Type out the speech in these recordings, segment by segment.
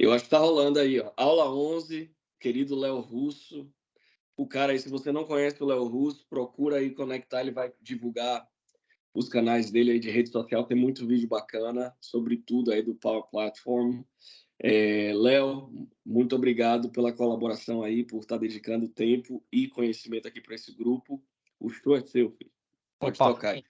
Eu acho que tá rolando aí, ó. Aula 11, querido Léo Russo. O cara aí, se você não conhece o Léo Russo, procura aí conectar, ele vai divulgar os canais dele aí de rede social, tem muito vídeo bacana sobre tudo aí do Power Platform. Léo, muito obrigado pela colaboração aí, por estar dedicando tempo e conhecimento aqui para esse grupo. O show é seu, filho. Pode Opa, tocar aí.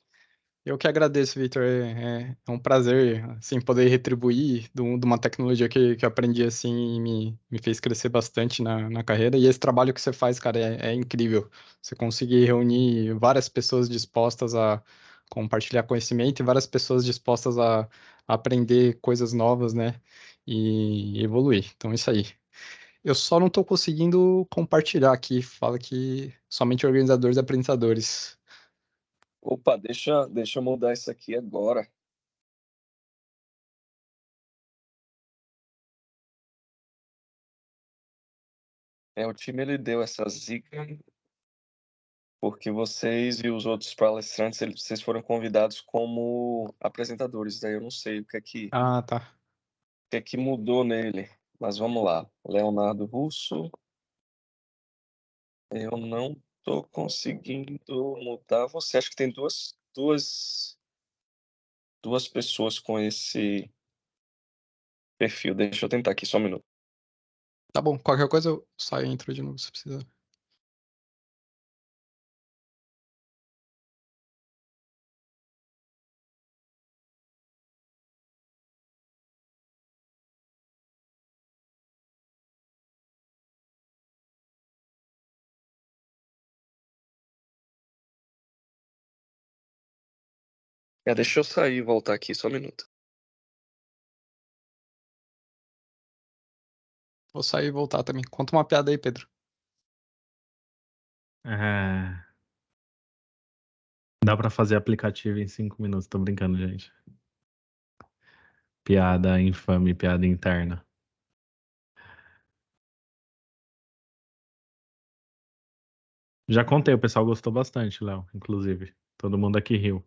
eu que agradeço, Victor. É um prazer, assim, poder retribuir de uma tecnologia que eu aprendi, assim, e me fez crescer bastante na carreira. E esse trabalho que você faz, cara, é incrível. Você conseguir reunir várias pessoas dispostas a compartilhar conhecimento e várias pessoas dispostas a aprender coisas novas, né? E evoluir. Então, é isso aí. Eu só não estou conseguindo compartilhar aqui. Fala que somente organizadores e apresentadores. Opa, deixa eu mudar isso aqui agora. O time ele deu essa zica porque vocês e os outros palestrantes, vocês foram convidados como apresentadores. Daí eu não sei Ah, tá. o que é que mudou nele. Mas vamos lá. Leonardo Russo, eu não tô conseguindo mudar você. Acho que tem duas pessoas com esse perfil. Deixa eu tentar aqui, só um minuto. Tá bom, qualquer coisa eu saio e entro de novo se precisar. Deixa eu sair e voltar aqui, só um minuto. Vou sair e voltar também. Conta uma piada aí, Pedro. É, dá pra fazer aplicativo em 5 minutos, tô brincando, gente. Piada infame, piada interna. Já contei, o pessoal gostou bastante, Léo, inclusive. Todo mundo aqui riu.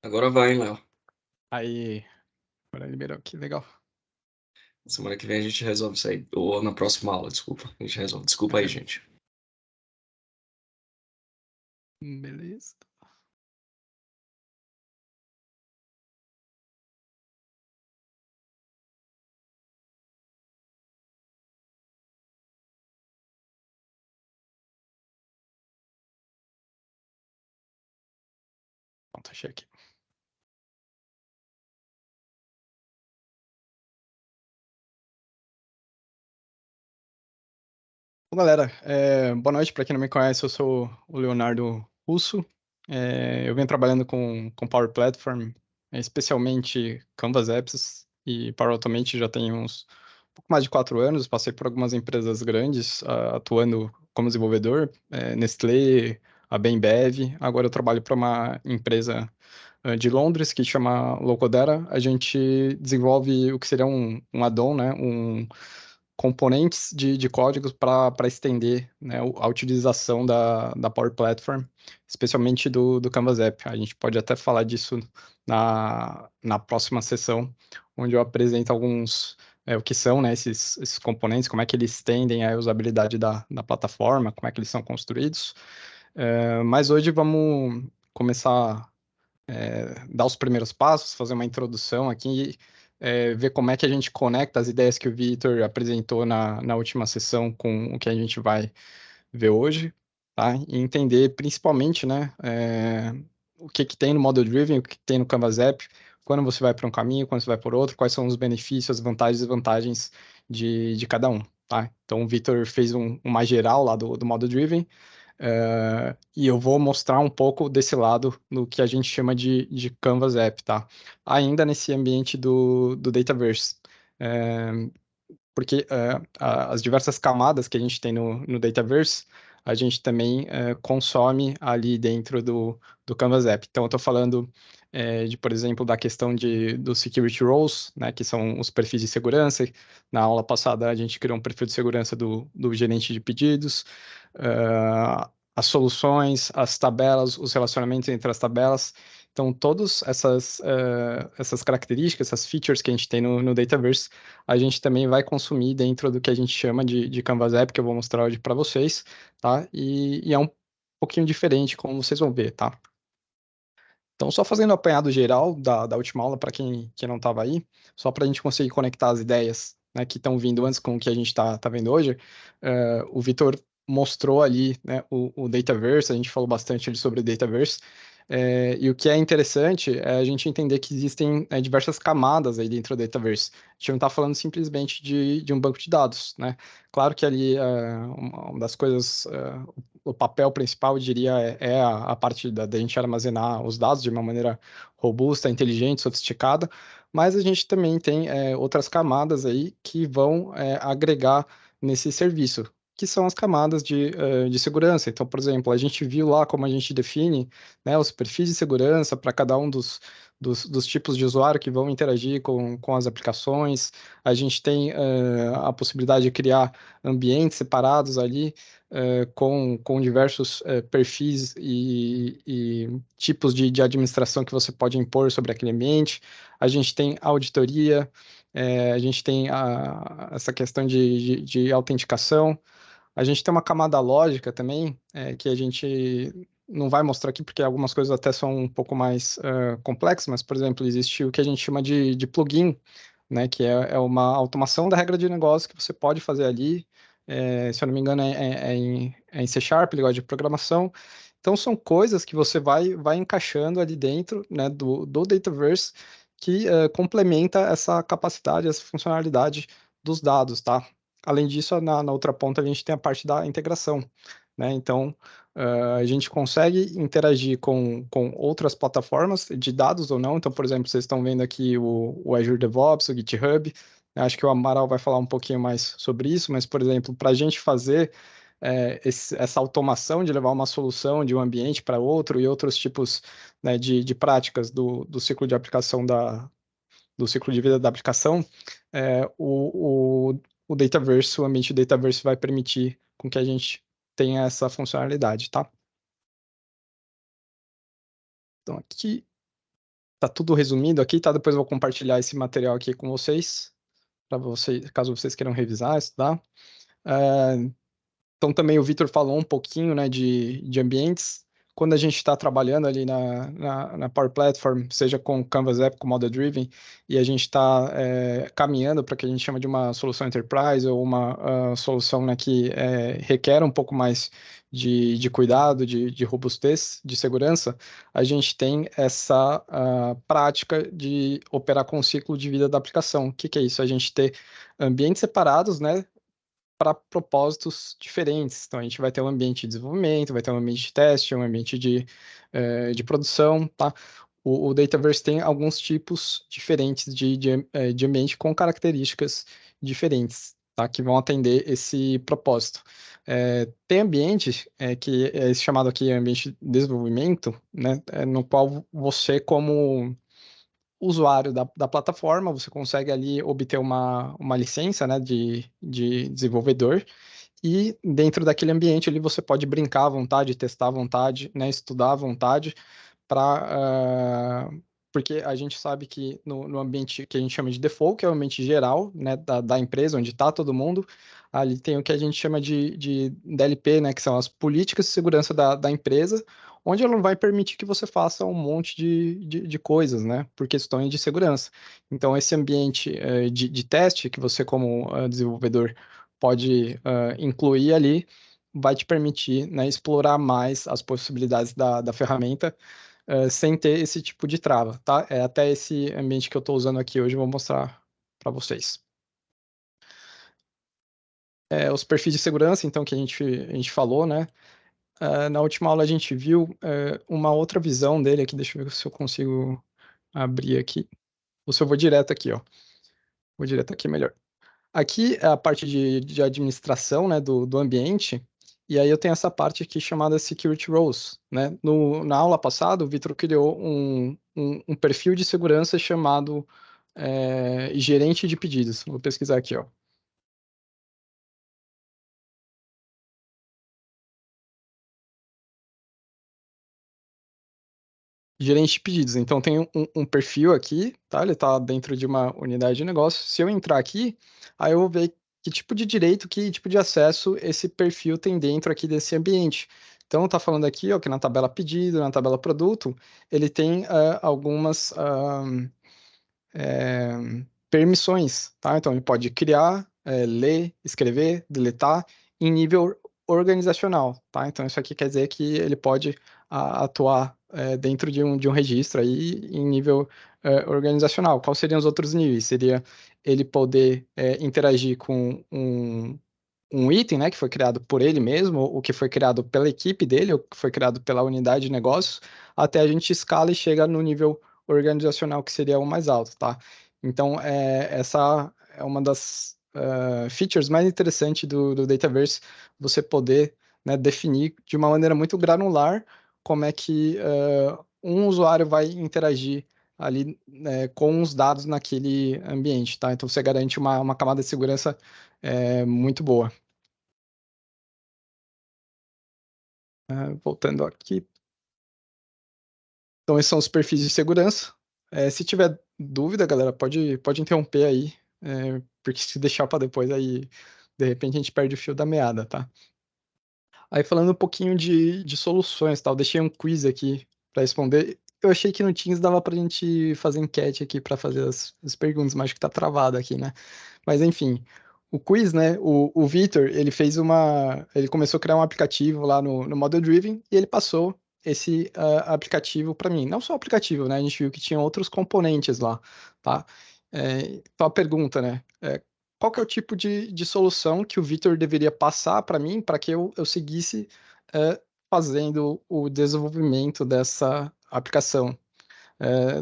Agora vai, hein, Léo. Aí, agora liberou aqui, legal. Semana que vem a gente resolve isso aí. Ou na próxima aula, desculpa. A gente resolve. Desculpa aí, gente. Beleza. Pronto, achei aqui. Bom, galera, boa noite. Para quem não me conhece, eu sou o Leonardo Russo. Eu venho trabalhando com Power Platform, especialmente Canvas Apps e Power Automate já tem uns pouco mais de 4 anos. Passei por algumas empresas grandes, atuando como desenvolvedor, Nestlé, a Bembev. Agora eu trabalho para uma empresa de Londres que chama Locodera. A gente desenvolve o que seria um add-on, né? Componentes de códigos para estender, né, a utilização da Power Platform, especialmente do Canvas App. A gente pode até falar disso na próxima sessão, onde eu apresento alguns, o que são, né, esses componentes, como é que eles estendem a usabilidade da plataforma, como é que eles são construídos. Mas hoje vamos começar dar os primeiros passos, fazer uma introdução aqui, ver como é que a gente conecta as ideias que o Vitor apresentou na última sessão com o que a gente vai ver hoje, tá? E entender principalmente, né, o que que tem no Model Driven, o que tem no Canvas App, quando você vai para um caminho, quando você vai por outro, quais são os benefícios, as vantagens e desvantagens de cada um, tá? Então, o Vitor fez uma geral lá do Model Driven, e eu vou mostrar um pouco desse lado no que a gente chama de Canvas App, tá? Ainda nesse ambiente do Dataverse. Porque as diversas camadas que a gente tem no Dataverse, a gente também consome ali dentro do Canvas App. Então, eu estou falando por exemplo, da questão dos security roles, né, que são os perfis de segurança. Na aula passada, a gente criou um perfil de segurança do gerente de pedidos, as soluções, as tabelas, os relacionamentos entre as tabelas. Então, todas essas características, essas features que a gente tem no Dataverse, a gente também vai consumir dentro do que a gente chama de Canvas App, que eu vou mostrar hoje para vocês, tá? E é um pouquinho diferente, como vocês vão ver, tá? Então, só fazendo um apanhado geral da última aula, para quem não estava aí, só para a gente conseguir conectar as ideias, né, que estão vindo antes com o que a gente está vendo hoje, o Vitor mostrou ali, né, o Dataverse, a gente falou bastante ali sobre o Dataverse, e o que é interessante é a gente entender que existem diversas camadas aí dentro do Dataverse. A gente não está falando simplesmente de um banco de dados, né? Claro que ali uma das coisas, o papel principal, eu diria, é a parte da gente armazenar os dados de uma maneira robusta, inteligente, sofisticada, mas a gente também tem outras camadas aí que vão agregar nesse serviço, que são as camadas de segurança. Então, por exemplo, a gente viu lá como a gente define, né, os perfis de segurança para cada um dos tipos de usuário que vão interagir com as aplicações. A gente tem a possibilidade de criar ambientes separados ali, com diversos perfis e tipos de administração que você pode impor sobre aquele ambiente. A gente tem auditoria, a gente tem essa questão de autenticação. A gente tem uma camada lógica também, que a gente não vai mostrar aqui, porque algumas coisas até são um pouco mais complexas, mas, por exemplo, existe o que a gente chama de plugin, né, que é uma automação da regra de negócio que você pode fazer ali. Se eu não me engano, é em C Sharp, linguagem de programação. Então, são coisas que você vai encaixando ali dentro, né, do Dataverse, que complementa essa capacidade, essa funcionalidade dos dados, tá? Além disso, na outra ponta, a gente tem a parte da integração, né? Então, a gente consegue interagir com outras plataformas de dados ou não. Então, por exemplo, vocês estão vendo aqui o Azure DevOps, o GitHub. Acho que o Amaral vai falar um pouquinho mais sobre isso, mas, por exemplo, para a gente fazer essa automação de levar uma solução de um ambiente para outro e outros tipos, né, de práticas do ciclo de aplicação do ciclo de vida da aplicação, o Dataverse, o ambiente Dataverse vai permitir com que a gente tenha essa funcionalidade, tá? Então, aqui tá tudo resumido aqui, tá? Depois eu vou compartilhar esse material aqui com vocês, para vocês, caso vocês queiram revisar, estudar. Então, também o Vitor falou um pouquinho, né, de ambientes. Quando a gente está trabalhando ali na Power Platform, seja com Canvas App, com Model Driven, e a gente está caminhando para o que a gente chama de uma solução Enterprise ou uma solução, né, que requer um pouco mais de cuidado, de robustez, de segurança, a gente tem essa prática de operar com o ciclo de vida da aplicação. O que é isso? A gente ter ambientes separados, né, para propósitos diferentes. Então, a gente vai ter um ambiente de desenvolvimento, vai ter um ambiente de teste, um ambiente de produção, tá? O Dataverse tem alguns tipos diferentes de ambiente com características diferentes, tá? Que vão atender esse propósito. Tem ambiente que é esse chamado aqui ambiente de desenvolvimento, né? No qual você, como usuário da plataforma, você consegue ali obter uma licença, né, de desenvolvedor, e dentro daquele ambiente ali você pode brincar à vontade, testar à vontade, né, estudar à vontade, porque a gente sabe que no ambiente que a gente chama de default, que é o ambiente geral, né, da empresa, onde está todo mundo, ali tem o que a gente chama de DLP, né, que são as políticas de segurança da empresa, onde ela não vai permitir que você faça um monte de coisas, né, por questões de segurança. Então, esse ambiente de teste que você, como desenvolvedor, pode incluir ali, vai te permitir, né, explorar mais as possibilidades da ferramenta, sem ter esse tipo de trava, tá? É até esse ambiente que eu estou usando aqui hoje, eu vou mostrar para vocês. Os perfis de segurança, então, que a gente falou, né? Na última aula a gente viu uma outra visão dele aqui, deixa eu ver se eu consigo abrir aqui. Ou se eu vou direto aqui, ó. Vou direto aqui melhor. Aqui é a parte de administração, né, do ambiente, e aí eu tenho essa parte aqui chamada Security Roles, né? Na aula passada, o Vitor criou um perfil de segurança chamado gerente de pedidos. Vou pesquisar aqui, ó. Gerente de pedidos. Então tem um perfil aqui, tá? Ele está dentro de uma unidade de negócio. Se eu entrar aqui, aí eu vou ver que tipo de direito, que tipo de acesso esse perfil tem dentro aqui desse ambiente. Então tá falando aqui, ó, que na tabela pedido, na tabela produto, ele tem algumas é, permissões, tá? Então ele pode criar, ler, escrever, deletar em nível organizacional, tá? Então isso aqui quer dizer que ele pode atuar dentro de um registro aí em nível organizacional. Quais seriam os outros níveis? Seria ele poder interagir com um item, né, que foi criado por ele mesmo, o que foi criado pela equipe dele, o que foi criado pela unidade de negócios, até a gente escala e chega no nível organizacional, que seria o mais alto, tá? Então, essa é uma das features mais interessantes do Dataverse, você poder, né, definir de uma maneira muito granular como é que um usuário vai interagir ali com os dados naquele ambiente, tá? Então, você garante uma camada de segurança muito boa. Voltando aqui. Então, esses são os perfis de segurança. Se tiver dúvida, galera, pode interromper aí, porque se deixar para depois, aí de repente a gente perde o fio da meada, tá? Aí falando um pouquinho de soluções, tá? Eu deixei um quiz aqui para responder. Eu achei que no Teams dava pra gente fazer enquete aqui para fazer as perguntas, mas acho que tá travado aqui, né? Mas enfim, o quiz, né? O Vitor, ele começou a criar um aplicativo lá no Model Driven e ele passou esse aplicativo para mim. Não só o aplicativo, né? A gente viu que tinha outros componentes lá, tá? Então a pergunta, né? Qual que é o tipo de solução que o Vitor deveria passar para mim para que eu seguisse fazendo o desenvolvimento dessa aplicação?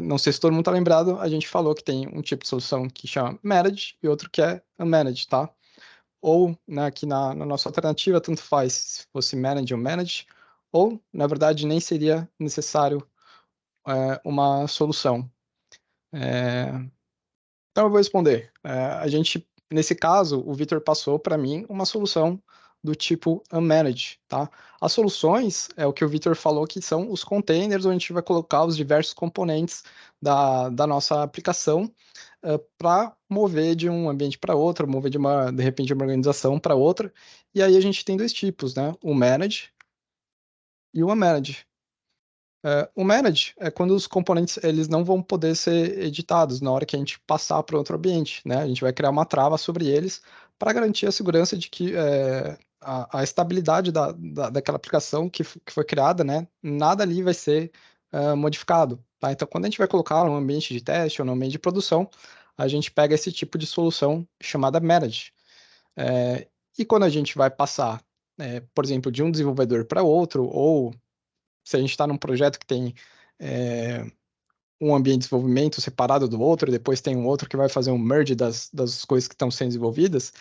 Não sei se todo mundo está lembrado, a gente falou que tem um tipo de solução que chama Managed e outro que é Unmanaged, tá? Ou, né, aqui na nossa alternativa, tanto faz se fosse Managed ou Managed, ou, na verdade, nem seria necessário uma solução. Então, eu vou responder. Nesse caso, o Vitor passou para mim uma solução do tipo unmanaged, tá? As soluções é o que o Vitor falou que são os containers onde a gente vai colocar os diversos componentes da nossa aplicação para mover de um ambiente para outro, mover de repente, de uma organização para outra. E aí a gente tem dois tipos, né? O managed e o unmanaged. O manage é quando os componentes eles não vão poder ser editados na hora que a gente passar para outro ambiente, né? A gente vai criar uma trava sobre eles para garantir a segurança de que a estabilidade daquela aplicação que foi criada, né? Nada ali vai ser modificado, tá? Então, quando a gente vai colocar no ambiente de teste ou no ambiente de produção, a gente pega esse tipo de solução chamada manage. E quando a gente vai passar, por exemplo, de um desenvolvedor para outro, ou se a gente está num projeto que tem um ambiente de desenvolvimento separado do outro, e depois tem um outro que vai fazer um merge das coisas que estão sendo desenvolvidas,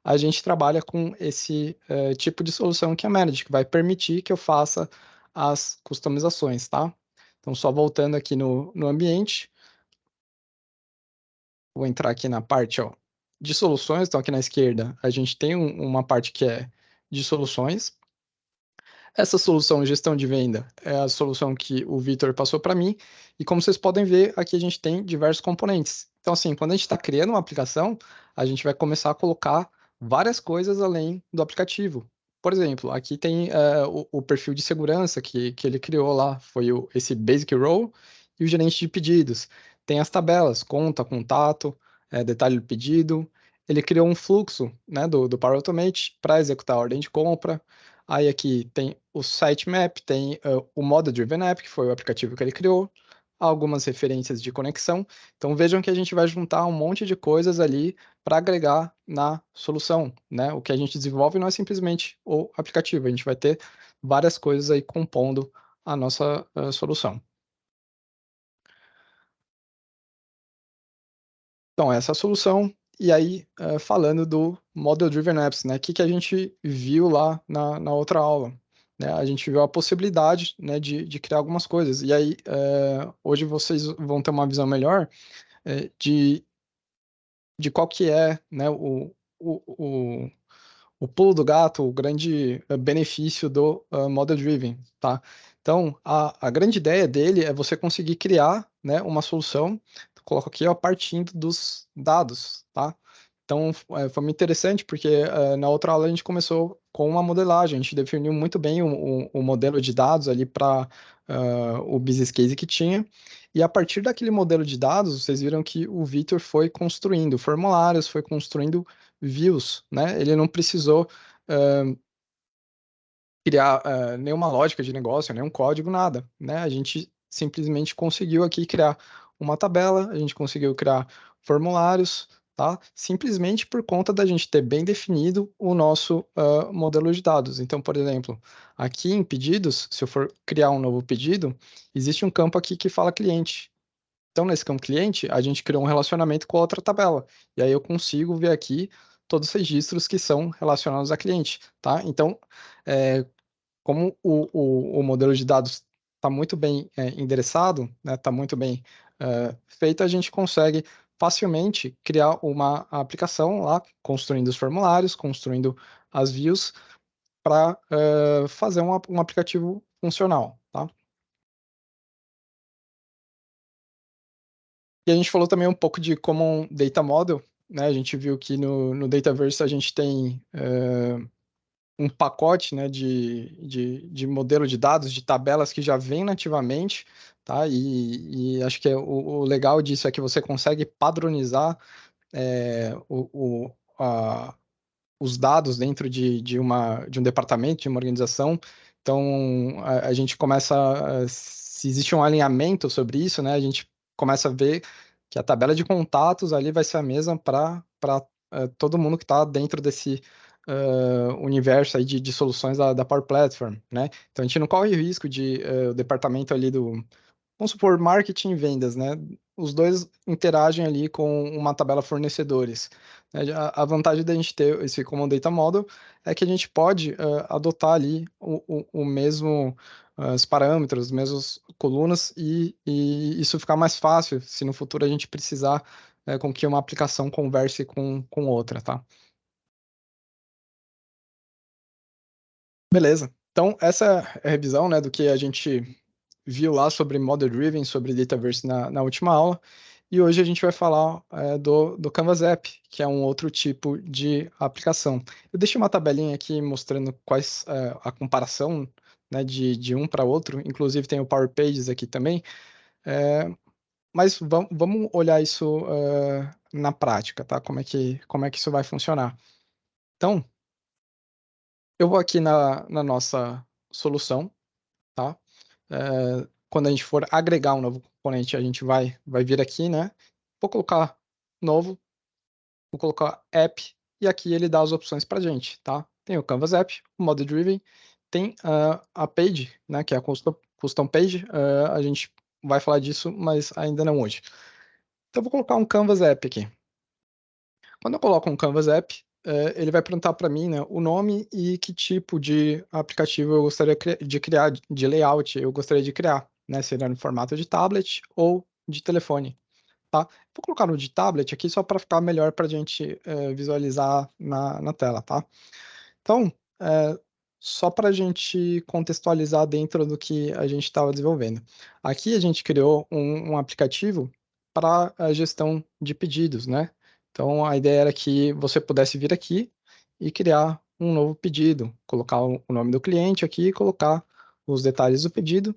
a gente trabalha com esse tipo de solução que é a Manage, que vai permitir que eu faça as customizações, tá? Então, só voltando aqui no ambiente, vou entrar aqui na parte, ó, de soluções. Então, aqui na esquerda, a gente tem uma parte que é de soluções. Essa solução de gestão de venda é a solução que o Vitor passou para mim, e como vocês podem ver, aqui a gente tem diversos componentes. Então, assim, quando a gente está criando uma aplicação, a gente vai começar a colocar várias coisas além do aplicativo. Por exemplo, aqui tem o perfil de segurança que ele criou lá, foi esse Basic Role e o gerente de pedidos. Tem as tabelas, conta, contato, detalhe do pedido. Ele criou um fluxo, né, do Power Automate para executar a ordem de compra. Aí aqui tem o sitemap, tem o Model Driven App, que foi o aplicativo que ele criou, algumas referências de conexão. Então vejam que a gente vai juntar um monte de coisas ali para agregar na solução, né? O que a gente desenvolve não é simplesmente o aplicativo, a gente vai ter várias coisas aí compondo a nossa solução. Então, essa é a solução. E aí, falando do Model Driven Apps, né? O que a gente viu lá na outra aula? Né? A gente viu a possibilidade, né, de criar algumas coisas. E aí, hoje vocês vão ter uma visão melhor de qual que é, né, o pulo do gato, o grande benefício do Model Driven, tá? Então, a grande ideia dele é você conseguir criar, né, uma solução, coloco aqui, ó, partindo dos dados, tá? Então, foi muito interessante porque na outra aula a gente começou com uma modelagem, a gente definiu muito bem o modelo de dados ali para o business case que tinha, e a partir daquele modelo de dados, vocês viram que o Victor foi construindo formulários, foi construindo views, né? Ele não precisou criar nenhuma lógica de negócio, nenhum código, nada, né? A gente simplesmente conseguiu aqui criar uma tabela, a gente conseguiu criar formulários, tá? Simplesmente por conta da gente ter bem definido o nosso modelo de dados. Então, por exemplo, aqui em pedidos, se eu for criar um novo pedido, existe um campo aqui que fala cliente. Então, nesse campo cliente, a gente criou um relacionamento com a outra tabela. E aí eu consigo ver aqui todos os registros que são relacionados a cliente, tá? Então, como o modelo de dados está muito bem endereçado, né, está muito bem feito, a gente consegue facilmente criar uma aplicação lá, construindo os formulários, construindo as views, para fazer um aplicativo funcional, tá? E a gente falou também um pouco de Common Data Model, né? A gente viu que no Dataverse a gente tem um pacote, né, de modelo de dados, de tabelas que já vem nativamente, tá? E acho que o legal disso é que você consegue padronizar os dados dentro de um departamento, de uma organização. Então, a gente começa, se existe um alinhamento sobre isso, né, a gente começa a ver que a tabela de contatos ali vai ser a mesma para todo mundo que está dentro desse universo aí de soluções da Power Platform, né? Então, a gente não corre o risco de o departamento ali vamos supor, marketing e vendas, né? Os dois interagem ali com uma tabela fornecedores, né? A vantagem da gente ter esse Common Data Model é que a gente pode adotar ali o mesmo, os parâmetros, as mesmas colunas e isso ficar mais fácil se no futuro a gente precisar com que uma aplicação converse com outra, tá? Beleza. Então, essa é a revisão, né, do que a gente viu lá sobre Model Driven, sobre Dataverse na última aula. E hoje a gente vai falar do Canvas App, que é um outro tipo de aplicação. Eu deixei uma tabelinha aqui mostrando quais a comparação, né, de um para outro. Inclusive tem o Power Pages aqui também. Mas vamos olhar isso na prática, tá? Como é que isso vai funcionar. Então, eu vou aqui na nossa solução, tá? Quando a gente for agregar um novo componente, a gente vai vir aqui, né? Vou colocar novo, vou colocar app, e aqui ele dá as opções pra gente, tá? Tem o Canvas App, o Model Driven, tem a page, né? Que é a custom page, a gente vai falar disso, mas ainda não hoje. Então eu vou colocar um Canvas App aqui. Quando eu coloco um Canvas App, ele vai perguntar para mim, né, o nome e que tipo de aplicativo eu gostaria de criar, de layout eu gostaria de criar, né, seria no formato de tablet ou de telefone, tá? Vou colocar no de tablet aqui só para ficar melhor para a gente visualizar na tela, tá? Então, só para a gente contextualizar dentro do que a gente estava desenvolvendo. Aqui a gente criou um aplicativo para a gestão de pedidos, né? Então, a ideia era que você pudesse vir aqui e criar um novo pedido, colocar o nome do cliente aqui, colocar os detalhes do pedido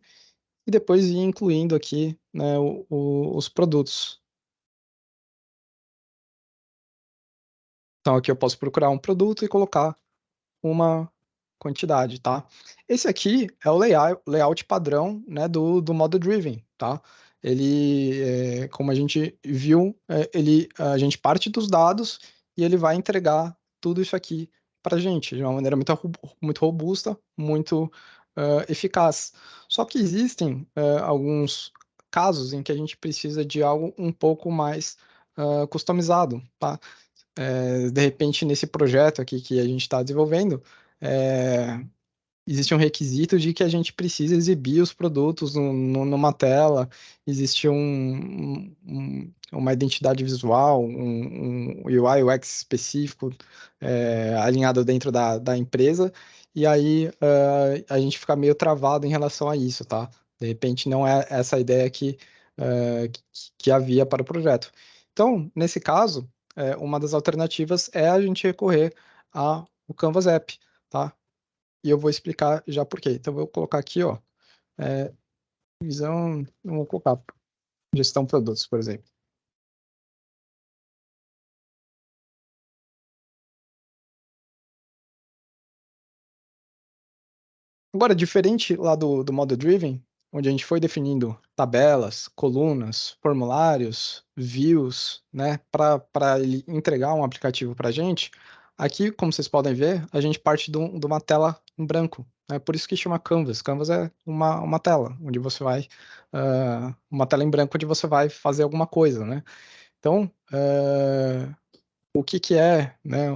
e depois ir incluindo aqui, né, os produtos. Então, aqui eu posso procurar um produto e colocar uma quantidade, tá? Esse aqui é o layout padrão, né, do Model Driven, tá? Ele, como a gente viu, a gente parte dos dados e ele vai entregar tudo isso aqui para a gente de uma maneira muito robusta, muito eficaz. Só que existem alguns casos em que a gente precisa de algo um pouco mais customizado, tá? De repente, nesse projeto aqui que a gente está desenvolvendo, é, existe um requisito de que a gente precisa exibir os produtos numa tela, existe uma identidade visual, um UI, UX específico alinhado dentro da empresa, e aí a gente fica meio travado em relação a isso, tá? De repente não é essa a ideia que havia para o projeto. Então, nesse caso, uma das alternativas é a gente recorrer ao Canvas App, tá? E eu vou explicar já por quê. Então, eu vou colocar aqui, ó, visão, eu vou colocar gestão de produtos, por exemplo. Agora, diferente lá do Model Driven, onde a gente foi definindo tabelas, colunas, formulários, views, né, para ele entregar um aplicativo para a gente, aqui, como vocês podem ver, a gente parte de uma tela em branco. É por isso que chama Canvas. Canvas é uma tela, onde você vai, uma tela em branco onde você vai fazer alguma coisa, né? Então, o que é, né,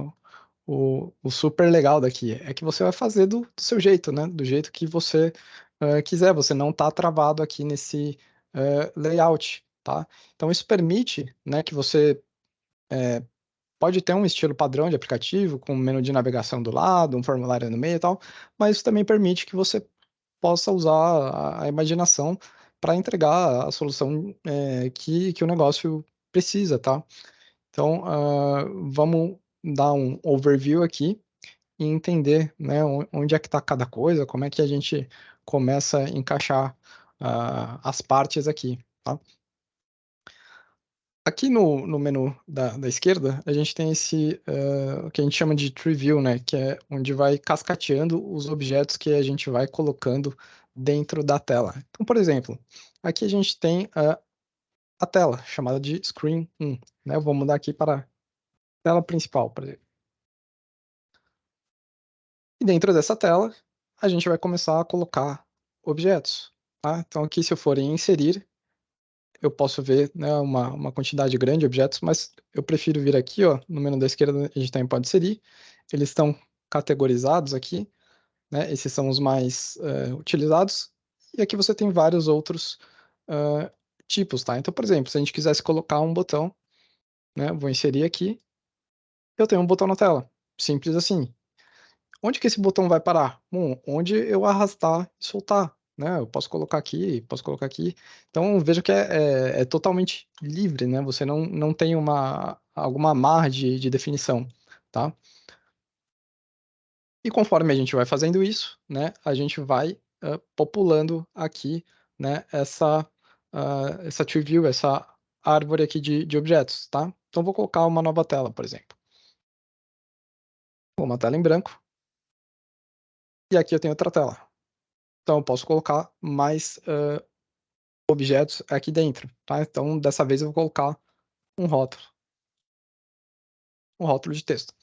o super legal daqui é que você vai fazer do seu jeito, né? Do jeito que você quiser. Você não está travado aqui nesse layout, tá? Então isso permite, né, que você pode ter um estilo padrão de aplicativo, com um menu de navegação do lado, um formulário no meio e tal, mas isso também permite que você possa usar a imaginação para entregar a solução que o negócio precisa, tá? Então, vamos dar um overview aqui e entender, né, onde é que está cada coisa, como é que a gente começa a encaixar as partes aqui, tá? Aqui no menu da esquerda, a gente tem o que a gente chama de tree view, né, que é onde vai cascateando os objetos que a gente vai colocando dentro da tela. Então, por exemplo, aqui a gente tem a tela, chamada de Screen 1, né? Eu vou mudar aqui para a tela principal, por exemplo. E dentro dessa tela, a gente vai começar a colocar objetos, tá? Então aqui, se eu for em inserir, eu posso ver, né, uma quantidade grande de objetos, mas eu prefiro vir aqui, ó, no menu da esquerda, a gente também pode inserir. Eles estão categorizados aqui, né? Esses são os mais utilizados. E aqui você tem vários outros tipos, tá? Então, por exemplo, se a gente quisesse colocar um botão, né, vou inserir aqui, eu tenho um botão na tela. Simples assim. Onde que esse botão vai parar? Bom, onde eu arrastar e soltar, né? Eu posso colocar aqui, posso colocar aqui. Então, veja que é totalmente livre, né? Você não tem alguma amarra de definição, tá? E conforme a gente vai fazendo isso, né? A gente vai populando aqui, né? Essa tree view, essa árvore aqui de objetos, tá? Então, vou colocar uma nova tela, por exemplo. Uma tela em branco. E aqui eu tenho outra tela. Então, eu posso colocar mais objetos aqui dentro, tá? Então, dessa vez eu vou colocar um rótulo de texto.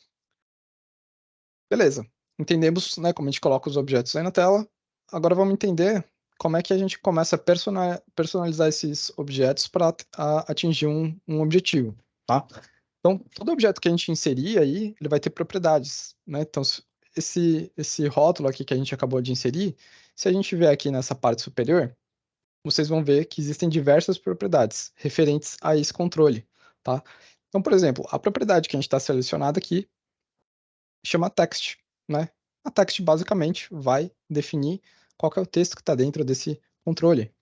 Beleza. Entendemos, né, como a gente coloca os objetos aí na tela. Agora vamos entender como é que a gente começa a personalizar esses objetos para atingir um objetivo, tá? Então, todo objeto que a gente inserir aí, ele vai ter propriedades, né? Então, esse rótulo aqui que a gente acabou de inserir, se a gente vier aqui nessa parte superior, vocês vão ver que existem diversas propriedades referentes a esse controle, tá? Então, por exemplo, a propriedade que a gente está selecionada aqui chama text, né? A text basicamente vai definir qual que é o texto que está dentro desse controle.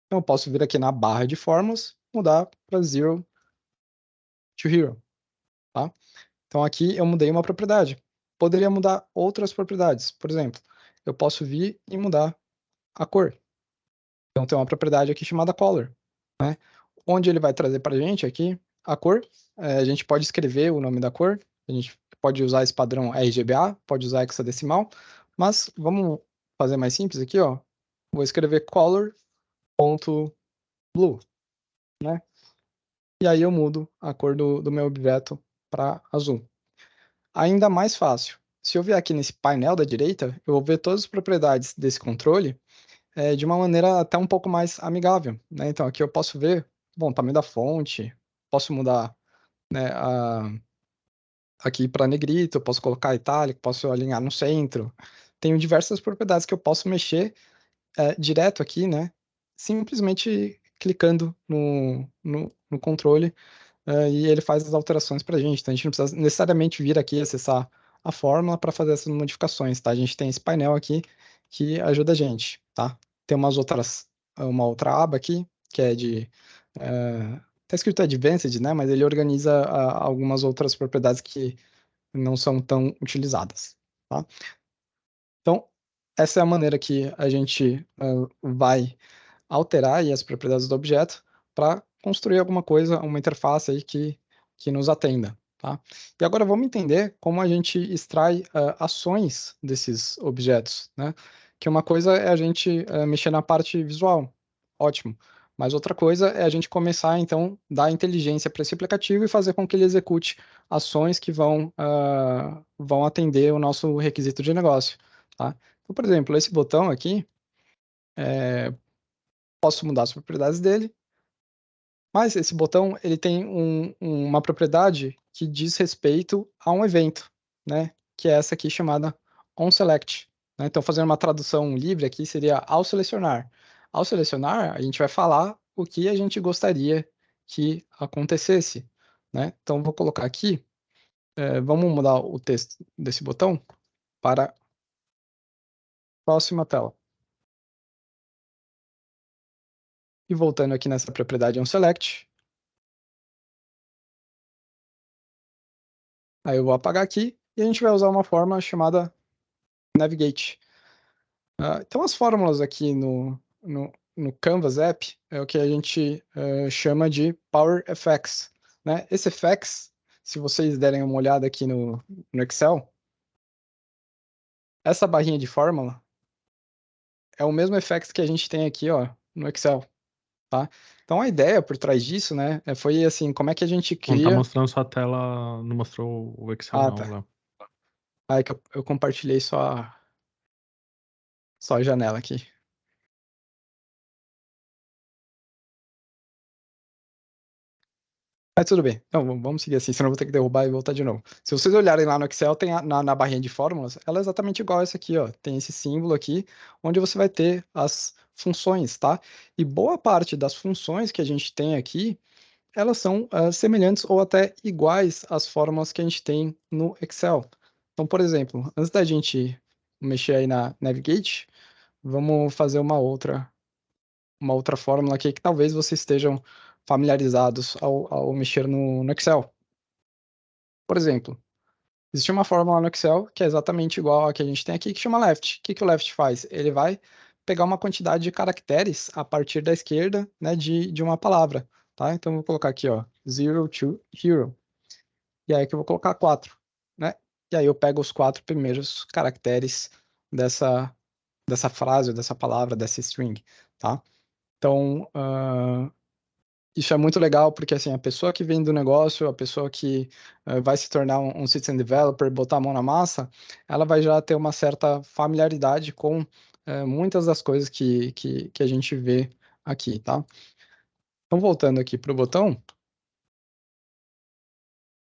Então, eu posso vir aqui na barra de formas, mudar para 0 to hero, tá? Então, aqui eu mudei uma propriedade. Poderia mudar outras propriedades. Por exemplo, eu posso vir e mudar a cor. Então, tem uma propriedade aqui chamada color, né? Onde ele vai trazer para a gente aqui a cor. A gente pode escrever o nome da cor, a gente pode usar esse padrão RGBA, pode usar hexadecimal, Mas vamos fazer mais simples aqui, ó. Vou escrever color.blue, né? E aí eu mudo a cor do meu objeto para azul. Ainda mais fácil. Se eu vier aqui nesse painel da direita, eu vou ver todas as propriedades desse controle de uma maneira até um pouco mais amigável, né? Então aqui eu posso ver, bom, o tamanho da fonte, posso mudar, né, aqui para negrito, eu posso colocar itálico, posso alinhar no centro. Tenho diversas propriedades que eu posso mexer direto aqui, né? Simplesmente clicando no controle e ele faz as alterações para a gente. Então a gente não precisa necessariamente vir aqui acessar a fórmula para fazer essas modificações, tá? A gente tem esse painel aqui que ajuda a gente, tá? Tem uma outra aba aqui que é tá escrito Advanced, né? Mas ele organiza algumas outras propriedades que não são tão utilizadas, tá? Então, essa é a maneira que a gente vai alterar aí as propriedades do objeto para construir alguma coisa, uma interface aí que nos atenda, tá? E agora vamos entender como a gente extrai ações desses objetos, né? Que uma coisa é a gente mexer na parte visual, ótimo. Mas outra coisa é a gente começar, então, dar inteligência para esse aplicativo e fazer com que ele execute ações que vão atender o nosso requisito de negócio, tá? Então, por exemplo, esse botão aqui, posso mudar as propriedades dele, mas esse botão ele tem uma propriedade que diz respeito a um evento, né? Que é essa aqui chamada onSelect, né? Então, fazendo uma tradução livre aqui, seria ao selecionar. Ao selecionar, a gente vai falar o que a gente gostaria que acontecesse, né? Então, vou colocar aqui, vamos mudar o texto desse botão para próxima tela. E voltando aqui nessa propriedade onSelect, aí eu vou apagar aqui e a gente vai usar uma forma chamada Navigate. Então, as fórmulas aqui no Canvas App é o que a gente chama de Power Effects, né? Esse effects, se vocês derem uma olhada aqui no Excel, essa barrinha de fórmula é o mesmo effects que a gente tem aqui, ó, no Excel, tá? Então, a ideia por trás disso, né, foi assim, como é que a gente Não tá cria... mostrando sua tela, não mostrou o Excel Ah, não, tá. Léo. Aí que eu compartilhei só a janela aqui. Mas tudo bem. Então, vamos seguir assim, senão eu vou ter que derrubar e voltar de novo. Se vocês olharem lá no Excel, tem na barrinha de fórmulas, ela é exatamente igual a essa aqui, ó. Tem esse símbolo aqui, onde você vai ter as funções, tá? E boa parte das funções que a gente tem aqui, elas são semelhantes ou até iguais às fórmulas que a gente tem no Excel. Então, por exemplo, antes da gente mexer aí na Navigate, vamos fazer uma outra fórmula aqui que talvez vocês estejam familiarizados ao mexer no Excel. Por exemplo, existe uma fórmula no Excel que é exatamente igual a que a gente tem aqui, que chama left. O que o left faz? Ele vai pegar uma quantidade de caracteres a partir da esquerda, né, de uma palavra, tá? Então, eu vou colocar aqui, ó, 0 to hero. E aí que eu vou colocar 4, né? E aí eu pego os 4 primeiros caracteres dessa frase, ou dessa palavra, dessa string, tá? Então, isso é muito legal porque assim, a pessoa que vem do negócio, a pessoa que vai se tornar um citizen developer, botar a mão na massa, ela vai já ter uma certa familiaridade com muitas das coisas que a gente vê aqui, tá? Então, voltando aqui para o botão,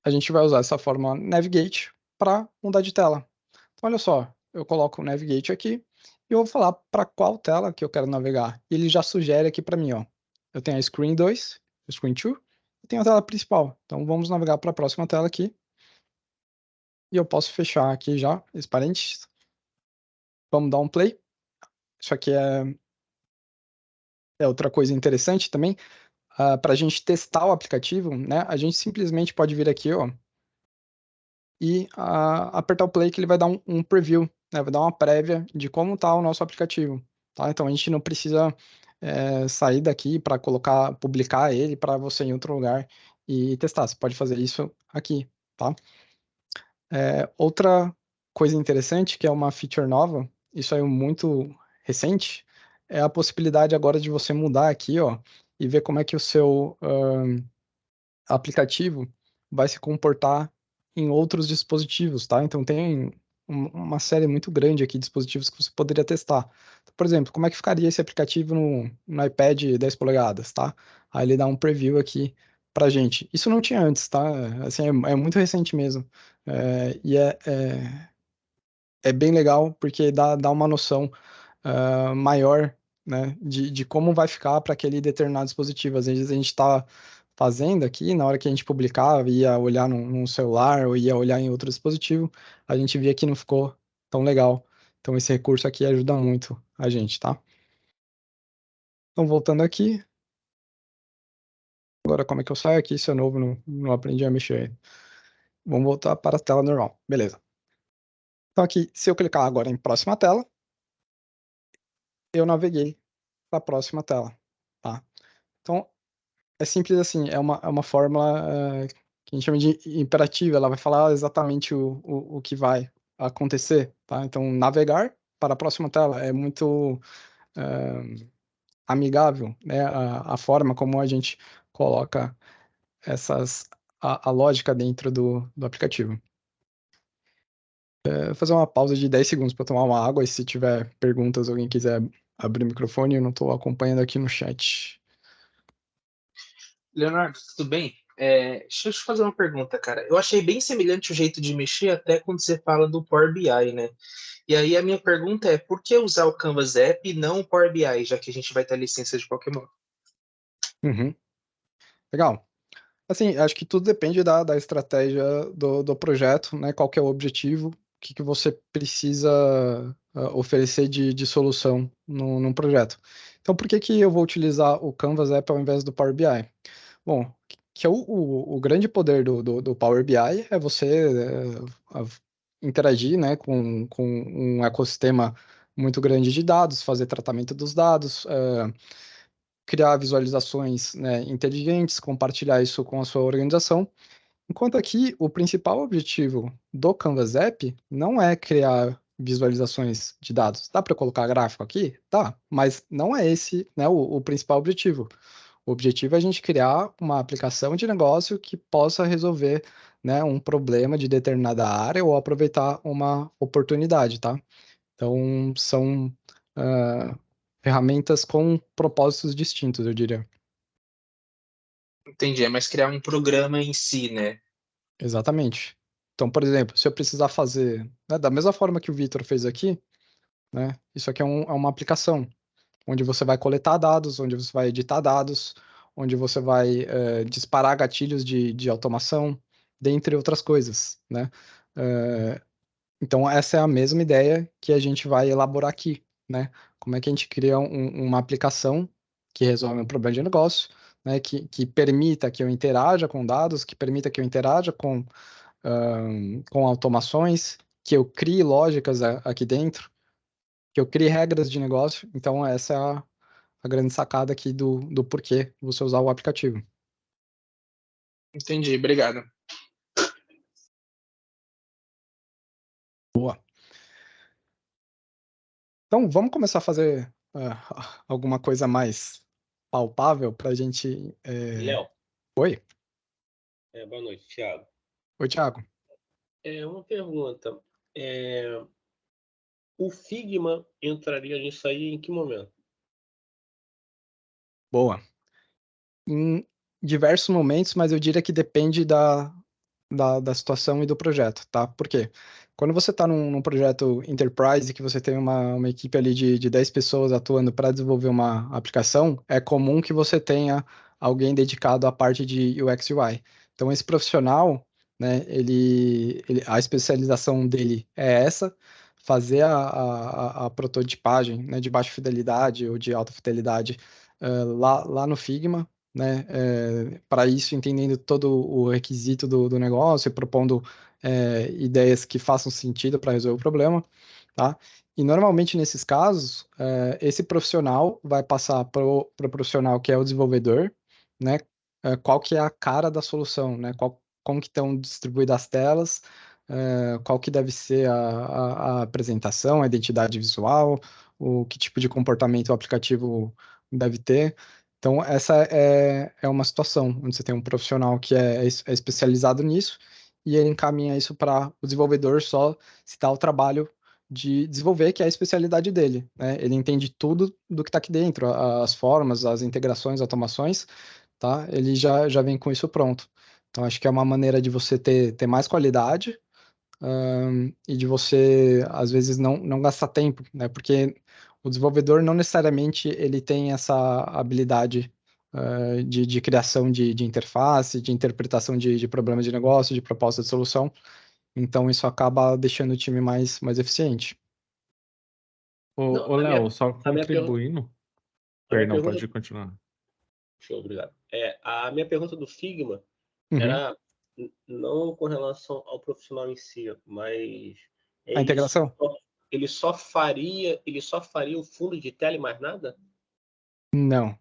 a gente vai usar essa forma Navigate para mudar de tela. Então, olha só, eu coloco o Navigate aqui e eu vou falar para qual tela que eu quero navegar. E ele já sugere aqui para mim, ó. Eu tenho a Screen 2, o Screen 2, e tenho a tela principal. Então, vamos navegar para a próxima tela aqui. E eu posso fechar aqui já esse parênteses. Vamos dar um play. Isso aqui é outra coisa interessante também. Para a gente testar o aplicativo, né? A gente simplesmente pode vir aqui, ó, e apertar o play que ele vai dar um preview, né? Vai dar uma prévia de como está o nosso aplicativo, tá? Então a gente não precisa sair daqui para publicar ele para você ir em outro lugar e testar. Você pode fazer isso aqui, tá? Outra coisa interessante, que é uma feature nova, isso aí é muito recente, é a possibilidade agora de você mudar aqui, ó, e ver como é que o seu aplicativo vai se comportar em outros dispositivos, tá? Então tem uma série muito grande aqui de dispositivos que você poderia testar. Então, por exemplo, como é que ficaria esse aplicativo no iPad 10 polegadas, tá? Aí ele dá um preview aqui pra gente. Isso não tinha antes, tá? Assim, é muito recente mesmo. É bem legal porque dá uma noção maior, né, de como vai ficar para aquele determinado dispositivo. Às vezes a gente está fazendo aqui, na hora que a gente publicava, ia olhar num celular ou ia olhar em outro dispositivo, a gente via que não ficou tão legal. Então esse recurso aqui ajuda muito a gente, tá? Então voltando aqui, agora como é que eu saio aqui? Isso é novo, não aprendi a mexer. Vamos voltar para a tela normal, beleza. Então aqui, se eu clicar agora em próxima tela, eu naveguei para a próxima tela, tá? Então é simples assim, é uma fórmula que a gente chama de imperativa, ela vai falar exatamente o que vai acontecer, tá? Então, navegar para a próxima tela é muito amigável, né? A forma como a gente coloca a lógica dentro do aplicativo. Vou fazer uma pausa de 10 segundos para tomar uma água e se tiver perguntas, alguém quiser abrir o microfone, eu não estou acompanhando aqui no chat. Leonardo, tudo bem? Deixa eu te fazer uma pergunta, cara. Eu achei bem semelhante o jeito de mexer até quando você fala do Power BI, né? E aí a minha pergunta é, por que usar o Canvas App e não o Power BI, já que a gente vai ter licença de Pokémon? Uhum. Legal. Assim, acho que tudo depende da estratégia do projeto, né? Qual que é o objetivo, o que você precisa oferecer de solução num projeto. Então, por que eu vou utilizar o Canvas App ao invés do Power BI? Bom, que é o grande poder do Power BI é você interagir, né, com um ecossistema muito grande de dados, fazer tratamento dos dados, criar visualizações, né, inteligentes, compartilhar isso com a sua organização. Enquanto aqui, o principal objetivo do Canvas App não é criar visualizações de dados. Dá para colocar gráfico aqui? Tá, mas não é esse, né, o principal objetivo. O objetivo é a gente criar uma aplicação de negócio que possa resolver, né, um problema de determinada área ou aproveitar uma oportunidade, tá? Então, são ferramentas com propósitos distintos, eu diria. Entendi, é mais criar um programa em si, né? Exatamente. Então, por exemplo, se eu precisar fazer, né, da mesma forma que o Vitor fez aqui, né, isso aqui é uma aplicação, onde você vai coletar dados, onde você vai editar dados, onde você vai disparar gatilhos de automação, dentre outras coisas, né? Então, essa é a mesma ideia que a gente vai elaborar aqui, né? Como é que a gente cria uma aplicação que resolve um problema de negócio, né? Que permita que eu interaja com dados, que permita que eu interaja com automações, que eu crie lógicas aqui dentro, que eu crie regras de negócio. Então, essa é a grande sacada aqui do porquê você usar o aplicativo. Entendi, obrigado. Boa. Então, vamos começar a fazer alguma coisa mais palpável para a gente. Léo, Oi? boa noite, Thiago. Oi, Thiago. Uma pergunta. O Figma entraria nisso aí em que momento? Boa. Em diversos momentos, mas eu diria que depende da situação e do projeto, tá? Por quê? Quando você está num projeto enterprise que você tem uma equipe ali de 10 pessoas atuando para desenvolver uma aplicação, é comum que você tenha alguém dedicado à parte de UX UI. Então, esse profissional, né, a especialização dele é essa, fazer a prototipagem, né, de baixa fidelidade ou de alta fidelidade lá no Figma, né, para isso entendendo todo o requisito do negócio e propondo ideias que façam sentido para resolver o problema, tá? E normalmente nesses casos, esse profissional vai passar para o profissional que é o desenvolvedor, né, qual que é a cara da solução, né, como que estão distribuídas as telas, qual que deve ser a apresentação, a identidade visual, o que tipo de comportamento o aplicativo deve ter. Então, essa é uma situação onde você tem um profissional que é especializado nisso e ele encaminha isso para o desenvolvedor só se dá o trabalho de desenvolver, que é a especialidade dele, né? Ele entende tudo do que está aqui dentro, as formas, as integrações, automações, tá? Ele já vem com isso pronto. Então, acho que é uma maneira de você ter mais qualidade, e de você, às vezes, não gastar tempo, né? Porque o desenvolvedor não necessariamente ele tem essa habilidade de criação de interface, de interpretação de problemas de negócio, de proposta de solução. Então, isso acaba deixando o time mais eficiente. Não, Ô, Léo, só a minha pergunta, contribuindo. a minha Perdão, pergunta, pode continuar. show, obrigado. A minha pergunta do Figma Uhum. era não com relação ao profissional em si, mas A integração? ele só faria o fundo de tela e mais nada? Não.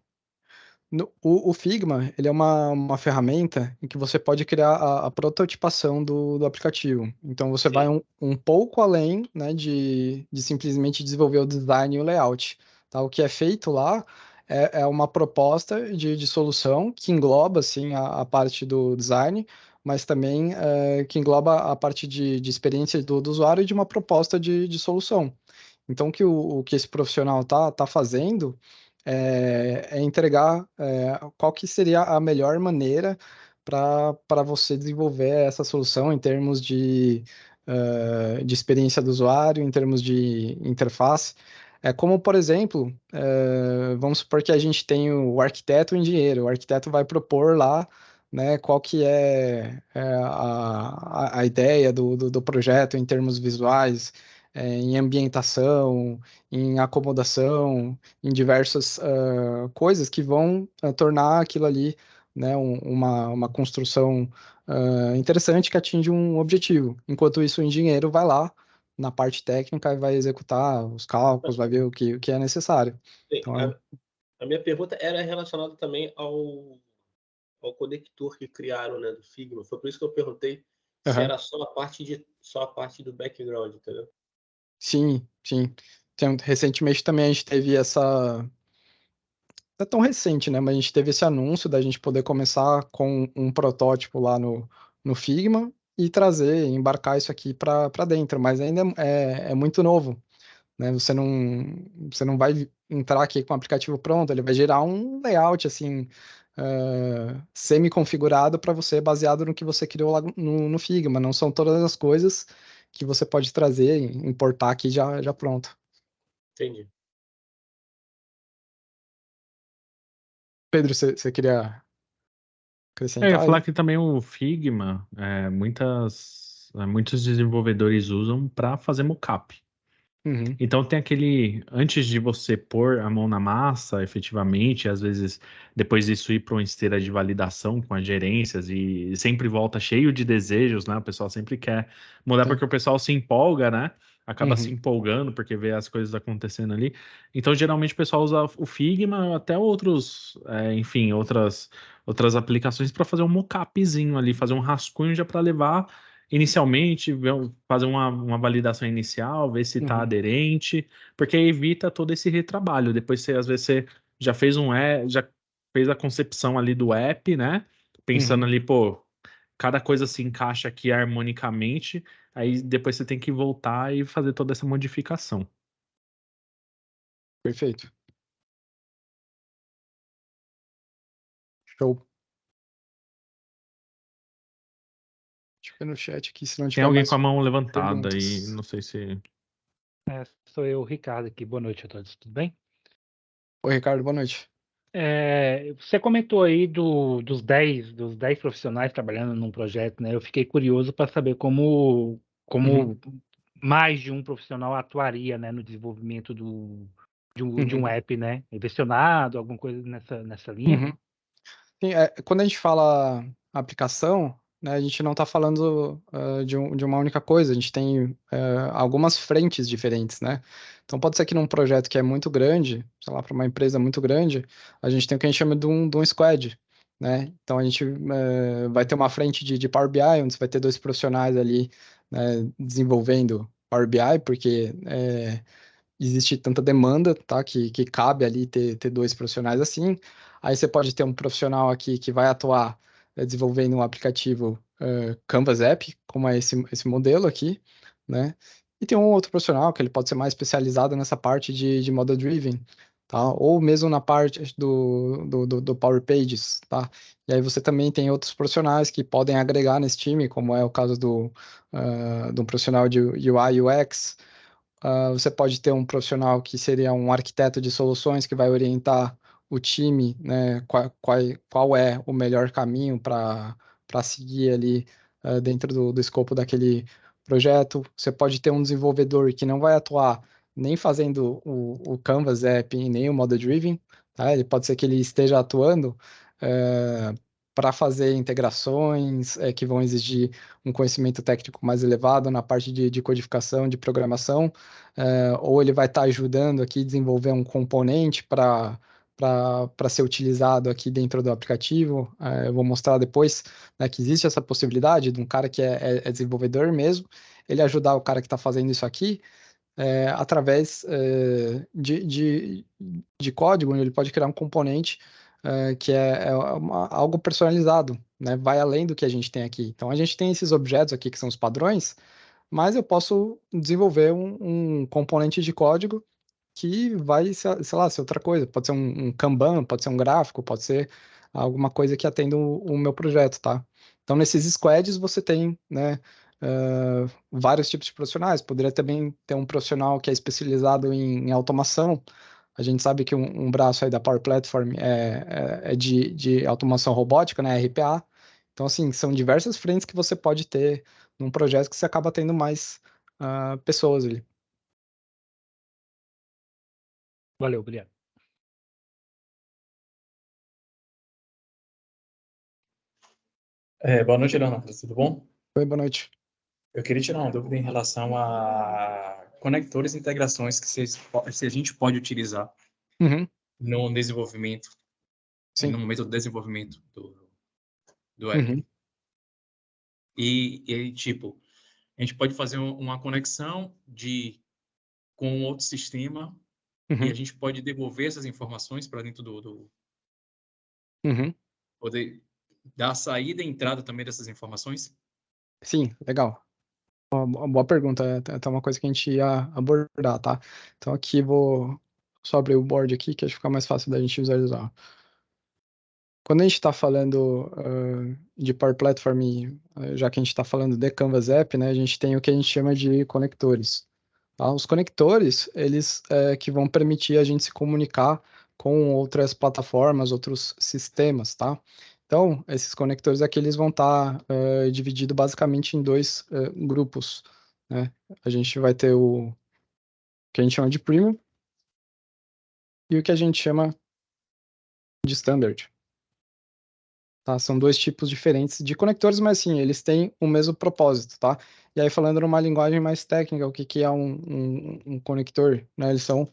O Figma, ele é uma ferramenta em que você pode criar a prototipação do aplicativo. Então, você vai Sim. um pouco além, né, de simplesmente desenvolver o design e o layout. Tá? O que é feito lá é uma proposta de solução que engloba, assim, a parte do design, mas também que engloba a parte de experiência do usuário e de uma proposta de solução. Então, o que esse profissional tá fazendo é entregar qual que seria a melhor maneira para você desenvolver essa solução em termos de experiência do usuário, em termos de interface. É como, por exemplo, vamos supor que a gente tem o arquiteto e o engenheiro. O arquiteto vai propor lá, né, qual que a ideia do projeto em termos visuais, em ambientação, em acomodação, em diversas coisas que vão tornar aquilo ali, né, uma construção interessante que atinge um objetivo. Enquanto isso, o engenheiro vai lá na parte técnica e vai executar os cálculos, vai ver o que é necessário. Sim, Então, a minha pergunta era relacionada também ao conector que criaram, né, do Figma. Foi por isso que eu perguntei se aham. era só a parte do background, entendeu? Sim, sim. Recentemente também a gente teve essa. Não é tão recente, né? Mas a gente teve esse anúncio da gente poder começar com um protótipo lá no Figma e trazer, embarcar isso aqui para dentro, mas ainda é muito novo, né? Você não vai entrar aqui com o aplicativo pronto, ele vai gerar um layout assim semi-configurado para você, baseado no que você criou lá no Figma. Não são todas as coisas que você pode trazer, importar aqui já pronto. Entendi. Pedro, você queria Eu ia acrescentar falar aí? que também o Figma, muitos desenvolvedores usam para fazer mockup. Uhum, Então tem aquele, antes de você pôr a mão na massa, efetivamente, às vezes depois disso ir para uma esteira de validação com as gerências e sempre volta cheio de desejos, né? O pessoal sempre quer mudar sim. porque o pessoal se empolga, né? Acaba se Uhum, empolgando porque vê as coisas acontecendo ali. Então geralmente o pessoal usa o Figma, até outros, enfim, outras aplicações para fazer um mockupzinho ali, fazer um rascunho já para levar inicialmente, fazer uma validação inicial, ver se está uhum, aderente, porque aí evita todo esse retrabalho. Depois você, às vezes, você já fez já fez a concepção ali do app, né? Pensando uhum, ali, pô, cada coisa se encaixa aqui harmonicamente, aí depois você tem que voltar e fazer toda essa modificação. perfeito. Show. Deixa eu ver no chat aqui se não Tem tiver alguém com a mais mão levantada aí, perguntas. não sei se. Sou eu, Ricardo, aqui. Boa noite a todos, tudo bem? Oi, Ricardo, boa noite. Você comentou aí dos dez profissionais trabalhando num projeto, né? Eu fiquei curioso para saber Uhum, como mais de um profissional atuaria, né, no desenvolvimento de um uhum, app, né? Investionado, alguma coisa nessa linha? uhum. Sim, quando a gente fala aplicação, né, a gente não está falando de uma única coisa, a gente tem algumas frentes diferentes, né? Então pode ser que num projeto que é muito grande, sei lá, para uma empresa muito grande, a gente tem o que a gente chama de um squad, né? Então a gente vai ter uma frente de Power BI, onde você vai ter dois profissionais ali né, desenvolvendo Power BI, porque existe tanta demanda, tá? Que cabe ali ter dois profissionais assim. Aí você pode ter um profissional aqui que vai atuar desenvolvendo um aplicativo Canvas App, como é esse modelo aqui, né? E tem um outro profissional que ele pode ser mais especializado nessa parte de model driven, tá? Ou mesmo na parte do Power Pages, tá? E aí você também tem outros profissionais que podem agregar nesse time, como é o caso de um profissional de UI UX. Você pode ter um profissional que seria um arquiteto de soluções que vai orientar o time, né, qual é o melhor caminho para seguir ali dentro do escopo daquele projeto. Você pode ter um desenvolvedor que não vai atuar nem fazendo o Canvas App e nem o Model Driven, tá? Ele pode ser que ele esteja atuando para fazer integrações que vão exigir um conhecimento técnico mais elevado na parte de codificação, de programação, ou ele vai estar ajudando aqui a desenvolver um componente para ser utilizado aqui dentro do aplicativo. Eu vou mostrar depois, né, que existe essa possibilidade de um cara que é desenvolvedor mesmo, ele ajudar o cara que está fazendo isso aqui através de código, ele pode criar um componente que algo personalizado, né? Vai além do que a gente tem aqui. Então, a gente tem esses objetos aqui que são os padrões, mas eu posso desenvolver um componente de código que vai, sei lá, ser outra coisa. Pode ser um Kanban, pode ser um gráfico, pode ser alguma coisa que atenda o meu projeto, tá? Então, nesses squads, você tem, né, vários tipos de profissionais. Poderia também ter um profissional que é especializado em automação. A gente sabe que um braço aí da Power Platform é de automação robótica, né, RPA. Então, assim, são diversas frentes que você pode ter num projeto que você acaba tendo mais pessoas ali. Valeu, obrigado. Boa noite, Leonardo. Tudo bom? Oi, boa noite. Eu queria tirar uma dúvida em relação a conectores e integrações que se a gente pode utilizar Uhum, no desenvolvimento, sim. no momento do desenvolvimento do app. Uhum, E, tipo, a gente pode fazer uma conexão com outro sistema e a uhum, gente pode devolver essas informações para dentro uhum. poder dar a saída e entrada também dessas informações. Sim, legal. Uma boa pergunta. É até uma coisa que a gente ia abordar, tá? Então aqui vou só abrir o board aqui, que acho que fica mais fácil da gente visualizar. Quando a gente está falando de Power Platform, já que a gente está falando de Canvas App, né, a gente tem o que a gente chama de conectores. Tá? Os conectores, eles que vão permitir a gente se comunicar com outras plataformas, outros sistemas, tá? Então, esses conectores aqui, eles vão estar divididos basicamente em dois grupos, né? A gente vai ter o que a gente chama de Premium e o que a gente chama de Standard. Tá? São dois tipos diferentes de conectores, mas sim, eles têm o mesmo propósito, tá? E aí, falando numa linguagem mais técnica, o que é um conector, né? Eles são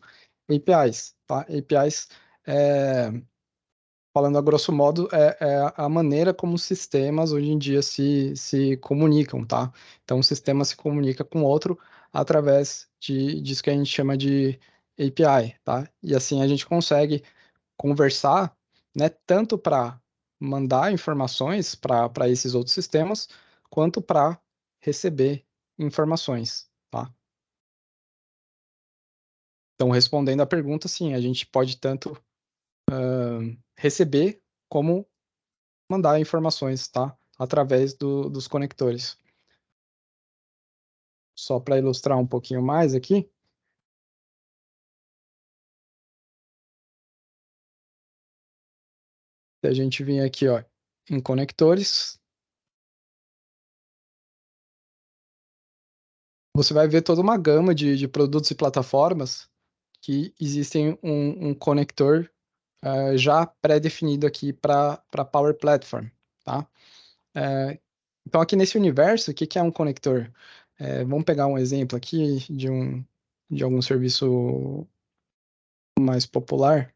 APIs, tá? APIs, falando a grosso modo, é a maneira como os sistemas hoje em dia se comunicam, tá? Então, um sistema se comunica com outro através disso que a gente chama de API, tá? E assim a gente consegue conversar, né, tanto para mandar informações para esses outros sistemas, quanto para receber informações, tá? Então, respondendo à pergunta, sim, a gente pode tanto receber como mandar informações, tá? Através dos conectores. Só para ilustrar um pouquinho mais aqui, se a gente vir aqui, ó, em conectores, você vai ver toda uma gama de produtos e plataformas que existem um conector já pré-definido aqui para Power Platform, tá? Então, aqui nesse universo, o que que é um conector? Vamos pegar um exemplo aqui de algum serviço mais popular.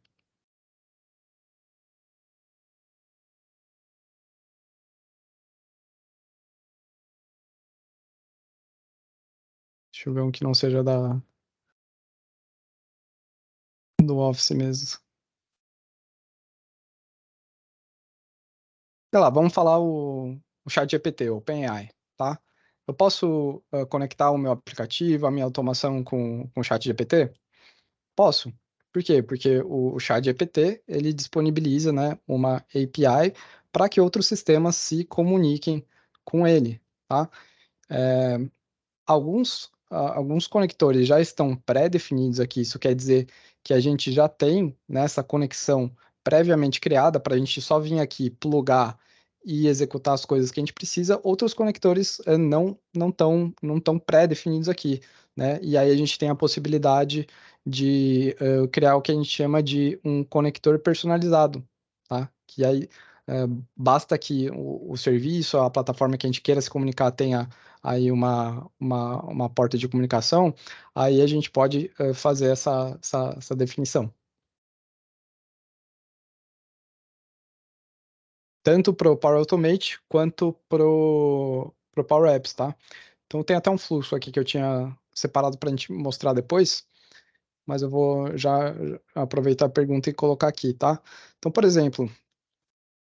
Deixa eu ver um que não seja do Office mesmo. Sei lá, vamos falar o chat GPT, o OpenAI, tá? Eu posso conectar o meu aplicativo, a minha automação com o chat GPT? Posso. Por quê? Porque o chat GPT, ele disponibiliza, né, uma API para que outros sistemas se comuniquem com ele, tá? Alguns conectores já estão pré-definidos aqui, isso quer dizer que a gente já tem nessa conexão previamente criada para a gente só vir aqui plugar e executar as coisas que a gente precisa. Outros conectores não tão pré-definidos aqui, né? E aí a gente tem a possibilidade de criar o que a gente chama de um conector personalizado, tá? Que aí basta que o serviço, a plataforma que a gente queira se comunicar tenha aí uma porta de comunicação, aí a gente pode fazer essa definição. Tanto para o Power Automate quanto para o Power Apps, tá? Então tem até um fluxo aqui que eu tinha separado para a gente mostrar depois, mas eu vou já aproveitar a pergunta e colocar aqui, tá? Então, por exemplo,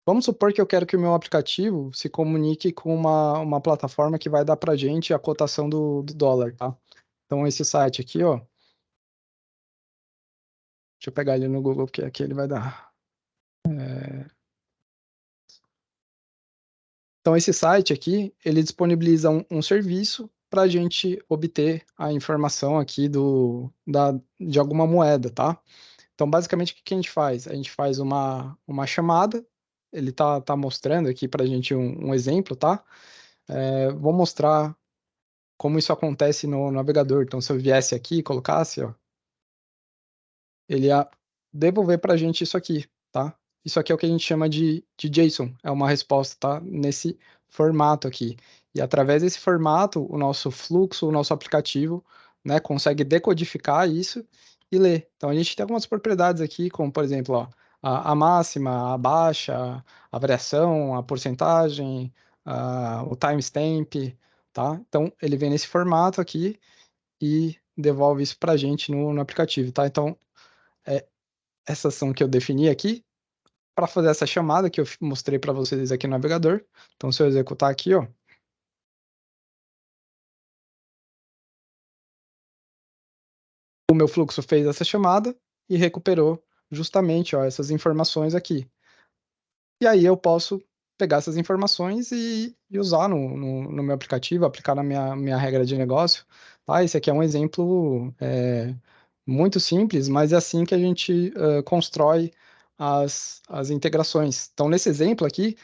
vamos supor que eu quero que o meu aplicativo se comunique com uma plataforma que vai dar para a gente a cotação do dólar, tá? Então, esse site aqui, ó, deixa eu pegar ele no Google, porque aqui ele vai dar. Então, esse site aqui, ele disponibiliza um serviço para a gente obter a informação aqui de alguma moeda, tá? Então, basicamente, o que a gente faz? A gente faz uma chamada, ele tá mostrando aqui para a gente um exemplo, tá? Vou mostrar como isso acontece no navegador. Então, se eu viesse aqui e colocasse, ó, ele ia devolver para a gente isso aqui, tá? Isso aqui é o que a gente chama de JSON, é uma resposta, tá? Nesse formato aqui. E através desse formato, o nosso fluxo, o nosso aplicativo, né, consegue decodificar isso e ler. Então a gente tem algumas propriedades aqui, como por exemplo, ó, a máxima, a baixa, a variação, a porcentagem, o timestamp, tá? Então ele vem nesse formato aqui e devolve isso para a gente no aplicativo, tá? Então é, essa ação que eu defini aqui para fazer essa chamada que eu mostrei para vocês aqui no navegador. Então, se eu executar aqui, ó, o meu fluxo fez essa chamada e recuperou justamente, ó, essas informações aqui. E aí eu posso pegar essas informações e usar no meu aplicativo, aplicar na minha regra de negócio. Tá? Esse aqui é um exemplo muito simples, mas é assim que a gente constrói as integrações. Então, nesse exemplo aqui,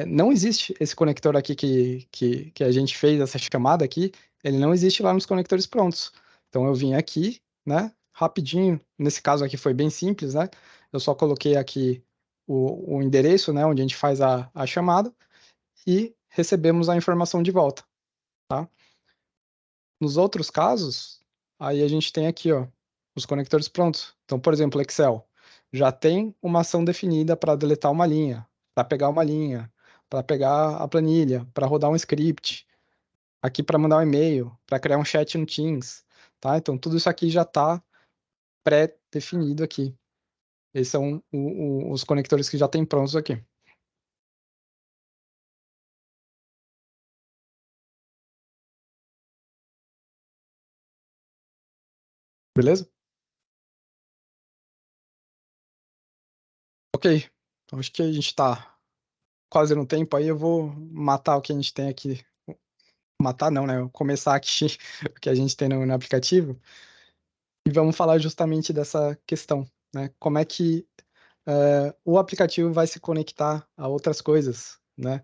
não existe esse conector aqui que a gente fez, essa chamada aqui, ele não existe lá nos conectores prontos. Então eu vim aqui, né, rapidinho, nesse caso aqui foi bem simples, né, eu só coloquei aqui o endereço, né, onde a gente faz a chamada e recebemos a informação de volta, tá? Nos outros casos, aí a gente tem aqui, ó, os conectores prontos. Então, por exemplo, Excel já tem uma ação definida para deletar uma linha, para pegar uma linha, para pegar a planilha, para rodar um script, aqui para mandar um e-mail, para criar um chat no Teams, tá? Então, tudo isso aqui já está pré-definido aqui. Esses são os conectores que já tem prontos aqui. Beleza? Ok. Então, acho que a gente está quase no tempo aí. Eu vou matar o que a gente tem aqui. Matar não, né? Eu começar aqui o que a gente tem no aplicativo e vamos falar justamente dessa questão, né? Como é que o aplicativo vai se conectar a outras coisas, né?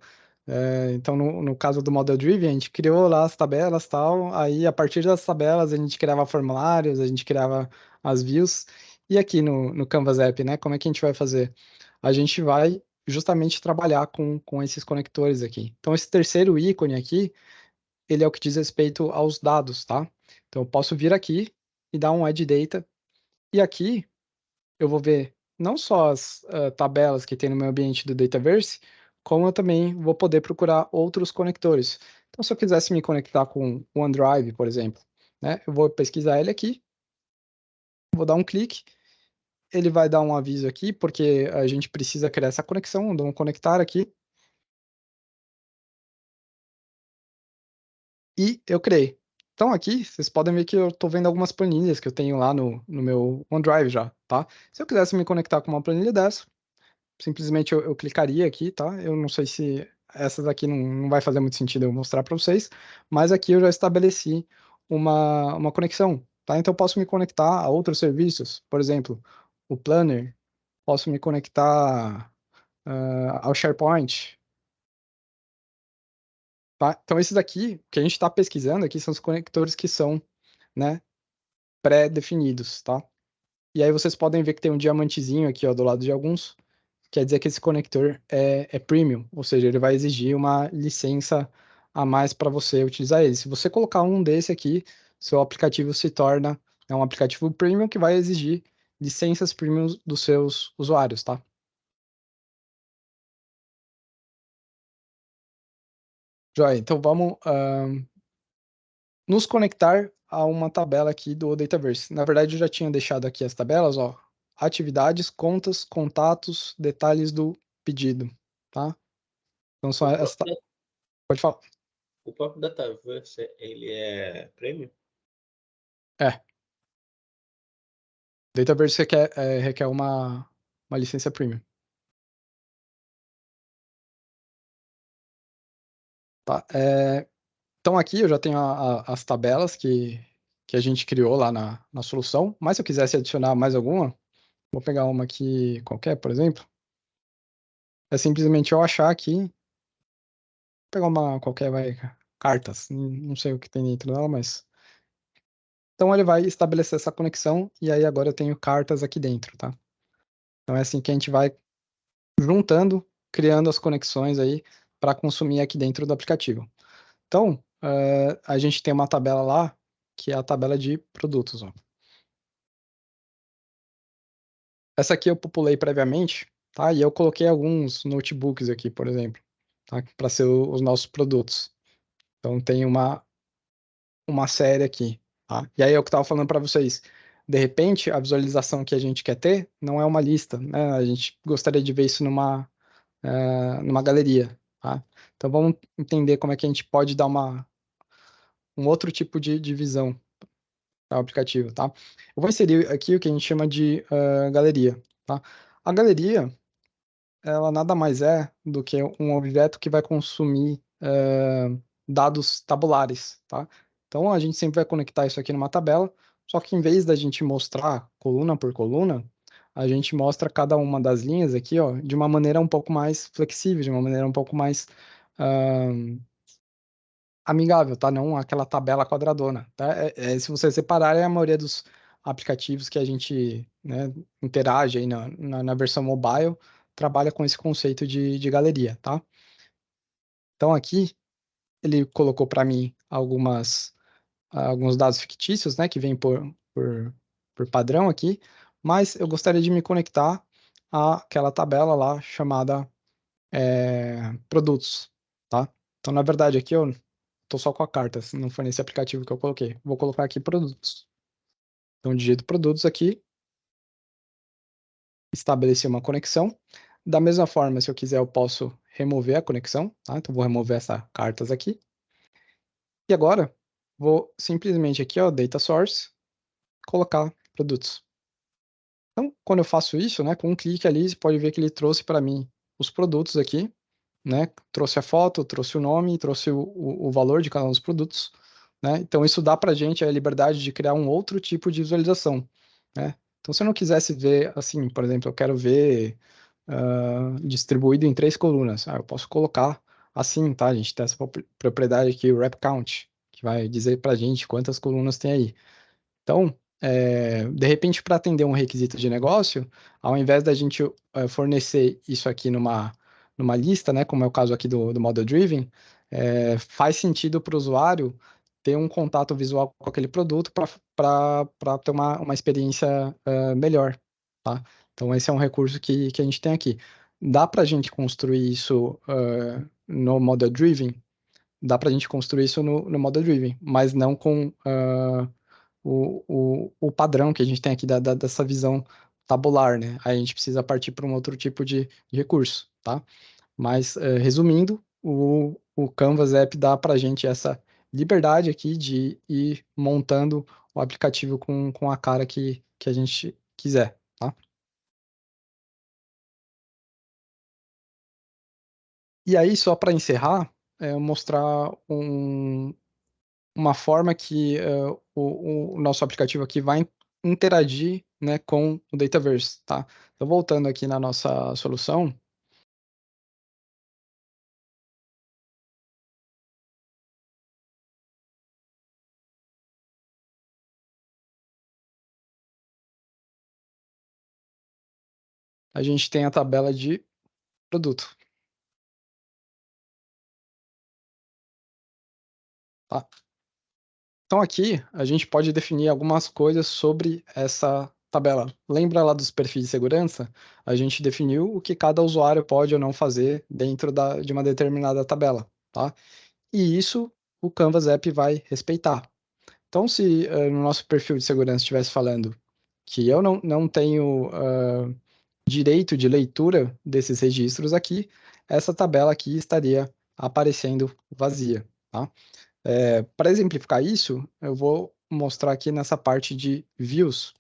Então, no caso do Model Driven, a gente criou lá as tabelas e tal, aí a partir das tabelas a gente criava formulários, a gente criava as views, e aqui no Canvas App, né? Como é que a gente vai fazer? A gente vai justamente trabalhar com esses conectores aqui. Então, esse terceiro ícone aqui, ele é o que diz respeito aos dados, tá? Então, eu posso vir aqui e dar um Add Data, e aqui eu vou ver não só as tabelas que tem no meu ambiente do Dataverse, como eu também vou poder procurar outros conectores. Então, se eu quisesse me conectar com o OneDrive, por exemplo, né? Eu vou pesquisar ele aqui, vou dar um clique, ele vai dar um aviso aqui, porque a gente precisa criar essa conexão, dou um conectar aqui. E eu criei. Então aqui, vocês podem ver que eu estou vendo algumas planilhas que eu tenho lá no meu OneDrive já, tá? Se eu quisesse me conectar com uma planilha dessa, simplesmente eu clicaria aqui, tá? Eu não sei se essa daqui não vai fazer muito sentido eu mostrar para vocês, mas aqui eu já estabeleci uma conexão, tá? Então eu posso me conectar a outros serviços, por exemplo, o Planner, posso me conectar ao SharePoint, tá? Então esses aqui, que a gente está pesquisando aqui, são os conectores que são, né, pré-definidos, tá? E aí vocês podem ver que tem um diamantezinho aqui, ó, do lado de alguns, quer dizer que esse conector é premium, ou seja, ele vai exigir uma licença a mais para você utilizar ele. Se você colocar um desse aqui, seu aplicativo se torna um aplicativo premium que vai exigir licenças premium dos seus usuários, tá? Joia, então vamos nos conectar a uma tabela aqui do Dataverse. Na verdade, eu já tinha deixado aqui as tabelas, ó, atividades, contas, contatos, detalhes do pedido, tá? Então só essa. Pode falar. O próprio Dataverse, ele é premium? É. Dataverse requer uma licença premium. Tá? Então aqui eu já tenho as tabelas que a gente criou lá na solução, mas se eu quisesse adicionar mais alguma, vou pegar uma aqui qualquer, por exemplo, é simplesmente eu achar aqui, pegar uma qualquer, vai, cartas, não sei o que tem dentro dela, mas... Então ele vai estabelecer essa conexão e aí agora eu tenho cartas aqui dentro, tá? Então é assim que a gente vai juntando, criando as conexões aí para consumir aqui dentro do aplicativo. Então, a gente tem uma tabela lá, que é a tabela de produtos, ó. Essa aqui eu populei previamente, tá? E eu coloquei alguns notebooks aqui, por exemplo, tá? Para ser os nossos produtos. Então tem uma série aqui, tá? E aí é o que eu estava falando para vocês. De repente, a visualização que a gente quer ter não é uma lista, né? A gente gostaria de ver isso numa galeria, tá? Então vamos entender como é que a gente pode dar um outro tipo de visão ao aplicativo, tá? Eu vou inserir aqui o que a gente chama de galeria, tá? A galeria, ela nada mais é do que um objeto que vai consumir dados tabulares, tá? Então a gente sempre vai conectar isso aqui numa tabela, só que em vez da gente mostrar coluna por coluna, a gente mostra cada uma das linhas aqui, ó, de uma maneira um pouco mais flexível, de uma maneira um pouco mais amigável, tá? Não aquela tabela quadradona, tá? Se você separar, a maioria dos aplicativos que a gente, né, interage aí na versão mobile trabalha com esse conceito de galeria, tá? Então aqui ele colocou para mim alguns dados fictícios, né, que vêm por padrão aqui, mas eu gostaria de me conectar àquela tabela lá chamada produtos, tá? Então, na verdade, aqui eu tô só com a carta, não foi nesse aplicativo que eu coloquei. Vou colocar aqui produtos. Então, digito produtos aqui, estabelecer uma conexão. Da mesma forma, se eu quiser, eu posso remover a conexão, tá? Então, vou remover essas cartas aqui. E agora, vou simplesmente aqui, ó, Data Source, colocar produtos. Então, quando eu faço isso, né, com um clique ali, você pode ver que ele trouxe para mim os produtos aqui, né? Trouxe a foto, trouxe o nome, trouxe o valor de cada um dos produtos, né? Então, isso dá para a gente a liberdade de criar um outro tipo de visualização, né? Então, se eu não quisesse ver, assim, por exemplo, eu quero ver distribuído em 3 colunas, eu posso colocar assim, tá? A gente tem essa propriedade aqui, o wrap count, que vai dizer para a gente quantas colunas tem aí. Então, de repente, para atender um requisito de negócio, ao invés da gente fornecer isso aqui numa lista, né, como é o caso aqui do Model Driven, faz sentido para o usuário ter um contato visual com aquele produto para ter uma experiência melhor, tá? Então, esse é um recurso que a gente tem aqui. Dá para a gente construir isso no Model Driven? dá para a gente construir isso no Model Driven, mas não com o padrão que a gente tem aqui dessa visão tabular, né? Aí a gente precisa partir para um outro tipo de recurso, tá? Mas, resumindo, o Canvas App dá para a gente essa liberdade aqui de ir montando o aplicativo com a cara que a gente quiser, tá? E aí, só para encerrar, mostrar uma forma que o nosso aplicativo aqui vai interagir, né, com o Dataverse, tá? Então, voltando aqui na nossa solução, a gente tem a tabela de produto, tá? Então aqui a gente pode definir algumas coisas sobre essa tabela. Lembra lá dos perfis de segurança? A gente definiu o que cada usuário pode ou não fazer dentro de uma determinada tabela, tá? E isso o Canvas App vai respeitar. Então, se no nosso perfil de segurança estivesse falando que eu não tenho direito de leitura desses registros aqui, essa tabela aqui estaria aparecendo vazia, tá? Para exemplificar isso, eu vou mostrar aqui nessa parte de views,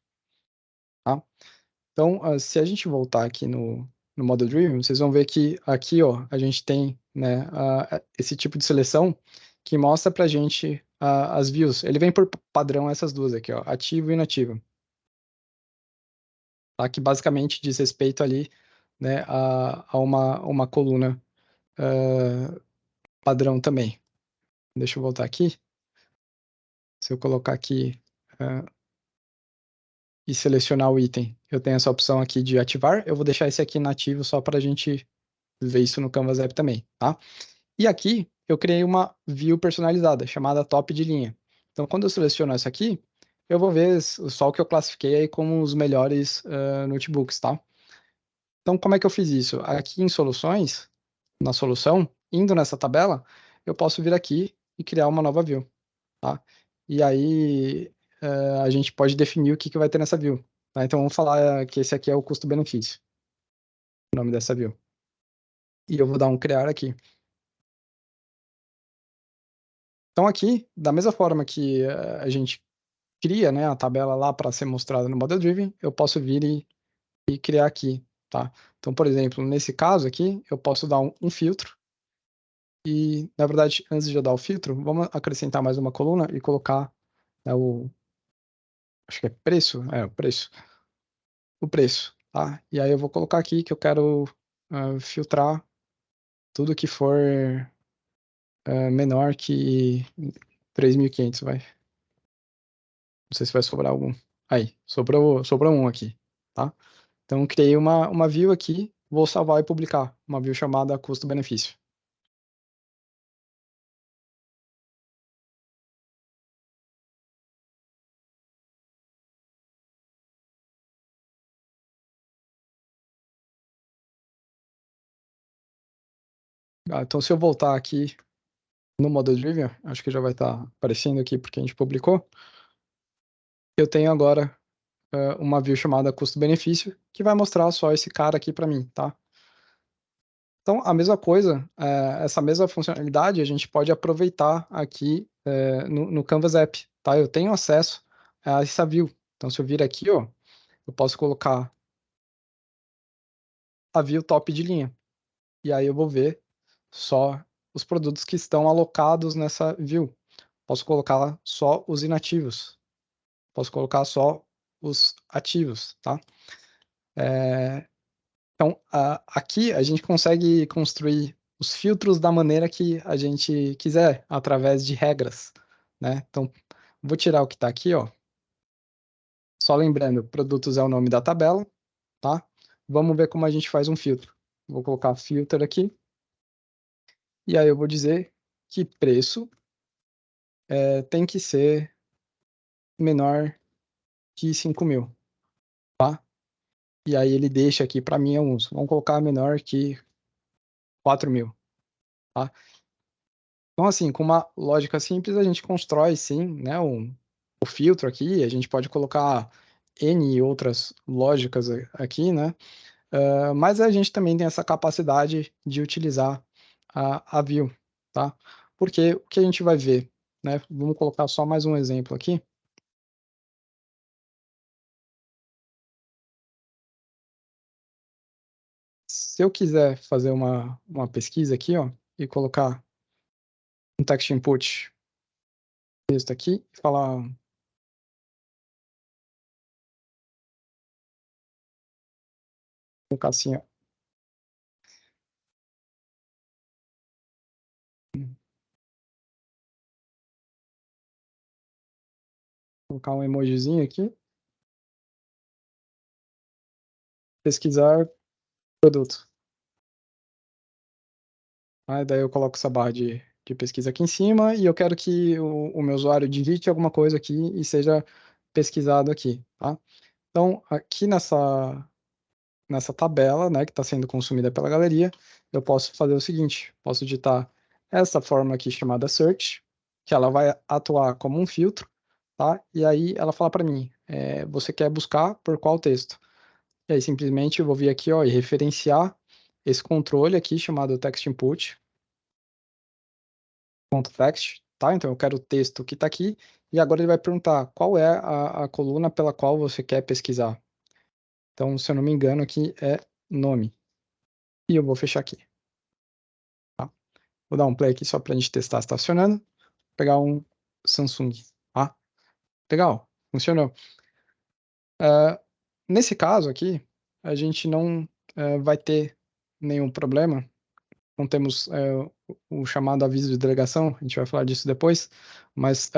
tá? Então, se a gente voltar aqui no Model Driven, vocês vão ver que aqui, ó, a gente tem, né, esse tipo de seleção que mostra para a gente as views. Ele vem por padrão essas duas aqui, ó, ativo e inativo. Tá? Que basicamente diz respeito ali, né, a uma coluna padrão também. Deixa eu voltar aqui. Se eu colocar aqui e selecionar o item, eu tenho essa opção aqui de ativar. Eu vou deixar esse aqui inativo só para a gente ver isso no Canvas App também, tá? E aqui eu criei uma view personalizada chamada top de linha. Então, quando eu seleciono essa aqui, eu vou ver só o que eu classifiquei aí como os melhores notebooks, tá? Então, como é que eu fiz isso? Aqui em soluções, na solução, indo nessa tabela, eu posso vir aqui e criar uma nova view, tá? E aí a gente pode definir o que vai ter nessa view, tá? Então, vamos falar que esse aqui é o custo-benefício, o nome dessa view. E eu vou dar um criar aqui. Então, aqui, da mesma forma que a gente cria, né, a tabela lá para ser mostrada no Model Driven, eu posso vir e criar aqui, tá? Então, por exemplo, nesse caso aqui, eu posso dar um filtro e, na verdade, antes de eu dar o filtro, vamos acrescentar mais uma coluna e colocar, né, acho que é preço, o preço, tá? E aí eu vou colocar aqui que eu quero filtrar tudo que for menor que 3.500, vai. Não sei se vai sobrar algum. Aí, sobrou um aqui, tá? Então, criei uma view aqui, vou salvar e publicar. Uma view chamada custo-benefício. Então, se eu voltar aqui no Model Driven, acho que já vai estar aparecendo aqui porque a gente publicou. Eu tenho agora uma view chamada custo-benefício, que vai mostrar só esse cara aqui para mim, tá? Então, a mesma coisa, essa mesma funcionalidade, a gente pode aproveitar aqui no Canvas App, tá? Eu tenho acesso a essa view. Então, se eu vir aqui, ó, eu posso colocar a view top de linha. E aí eu vou ver só os produtos que estão alocados nessa view. Posso colocar só os inativos. Posso colocar só os ativos, tá? Então, aqui a gente consegue construir os filtros da maneira que a gente quiser, através de regras, né? Então, vou tirar o que está aqui, ó. Só lembrando, produtos é o nome da tabela, tá? Vamos ver como a gente faz um filtro. Vou colocar filter aqui. E aí eu vou dizer que preço tem que ser menor que 5.000, tá? E aí ele deixa aqui para mim alguns. Vamos colocar menor que 4.000, tá? Então, assim, com uma lógica simples, a gente constrói, sim, né, o filtro aqui, a gente pode colocar N outras lógicas aqui, né, mas a gente também tem essa capacidade de utilizar a view, tá? Porque o que a gente vai ver, né, vamos colocar só mais um exemplo aqui. Se eu quiser fazer uma pesquisa aqui, ó, e colocar um text input, texto aqui, e falar, colocar assim, ó, colocar um emojizinho aqui, pesquisar produto. Aí daí eu coloco essa barra de pesquisa aqui em cima e eu quero que o meu usuário digite alguma coisa aqui e seja pesquisado aqui, tá? Então, aqui nessa tabela, né, que está sendo consumida pela galeria, eu posso fazer o seguinte, posso digitar essa fórmula aqui chamada search, que ela vai atuar como um filtro, tá? E aí ela fala para mim, você quer buscar por qual texto? E aí simplesmente eu vou vir aqui, ó, e referenciar esse controle aqui chamado text input, .text, tá? Então eu quero o texto que está aqui, e agora ele vai perguntar qual é a coluna pela qual você quer pesquisar. Então, se eu não me engano, aqui é nome. E eu vou fechar aqui. Tá? Vou dar um play aqui só para a gente testar se está funcionando. Vou pegar um Samsung. Tá? Legal, funcionou. Nesse caso aqui, a gente não vai ter nenhum problema. Não temos o chamado aviso de delegação, a gente vai falar disso depois, mas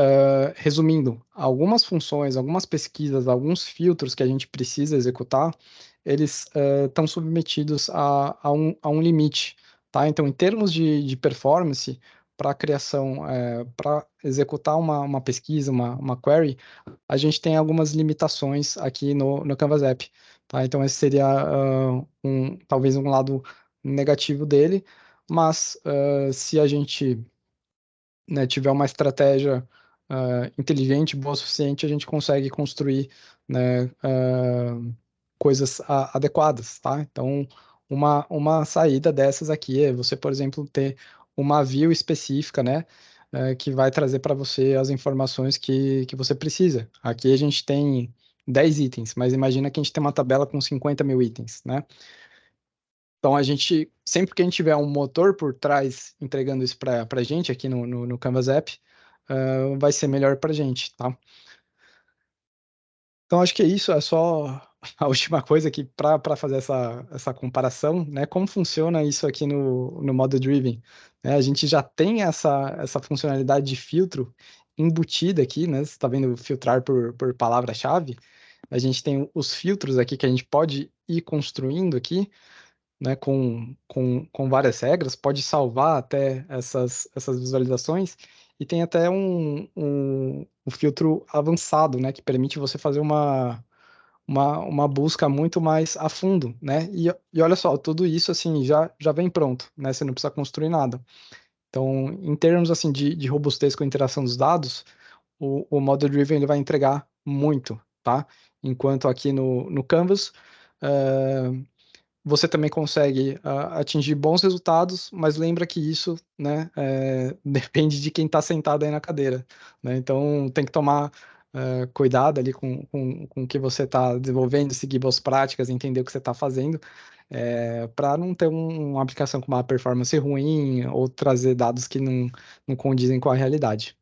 resumindo, algumas funções, algumas pesquisas, alguns filtros que a gente precisa executar, eles estão submetidos a um limite, tá? Então, em termos de performance, para criação, para executar uma pesquisa, uma query, a gente tem algumas limitações aqui no Canvas App, tá? Então, esse seria talvez um lado negativo dele, mas se a gente, né, tiver uma estratégia inteligente, boa o suficiente, a gente consegue construir, né, coisas adequadas, tá? Então, uma saída dessas aqui é você, por exemplo, ter uma view específica, né, que vai trazer para você as informações que você precisa. Aqui a gente tem 10 itens, mas imagina que a gente tem uma tabela com 50 mil itens, né? Então, a gente, sempre que a gente tiver um motor por trás entregando isso para a gente aqui no Canvas App, vai ser melhor para a gente, tá? Então, acho que é isso, é só a última coisa aqui para fazer essa comparação, né? Como funciona isso aqui no Model Driven, né? A gente já tem essa funcionalidade de filtro embutida aqui, né? Você está vendo filtrar por palavra-chave. A gente tem os filtros aqui que a gente pode ir construindo aqui, né, com várias regras, pode salvar até essas visualizações, e tem até um filtro avançado, né, que permite você fazer uma busca muito mais a fundo, né, e olha só, tudo isso, assim, já vem pronto, né, você não precisa construir nada. Então, em termos, assim, de robustez com a interação dos dados, o Model Driven ele vai entregar muito, tá? Enquanto aqui no Canvas, você também consegue atingir bons resultados, mas lembra que isso, né, depende de quem está sentado aí na cadeira, né? Então tem que tomar cuidado ali com o que você está desenvolvendo, seguir boas práticas, entender o que você está fazendo, para não ter uma aplicação com uma performance ruim ou trazer dados que não condizem com a realidade.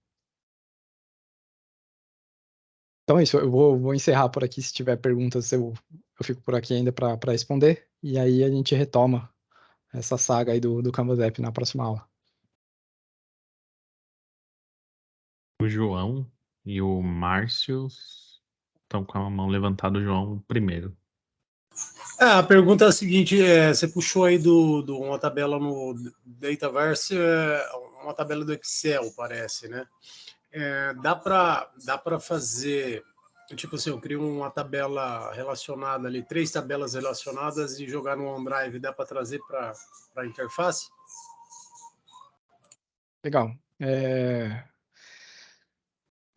Então é isso, eu vou encerrar por aqui. Se tiver perguntas, eu fico por aqui ainda para responder, e aí a gente retoma essa saga aí do Canvas App na próxima aula. O João e o Márcio estão com a mão levantada, o João primeiro. A pergunta é a seguinte, você puxou aí uma tabela no Dataverse, uma tabela do Excel, parece, né? Dá para fazer, tipo assim, eu crio uma tabela relacionada ali, 3 tabelas relacionadas e jogar no OneDrive, dá para trazer para a interface? Legal.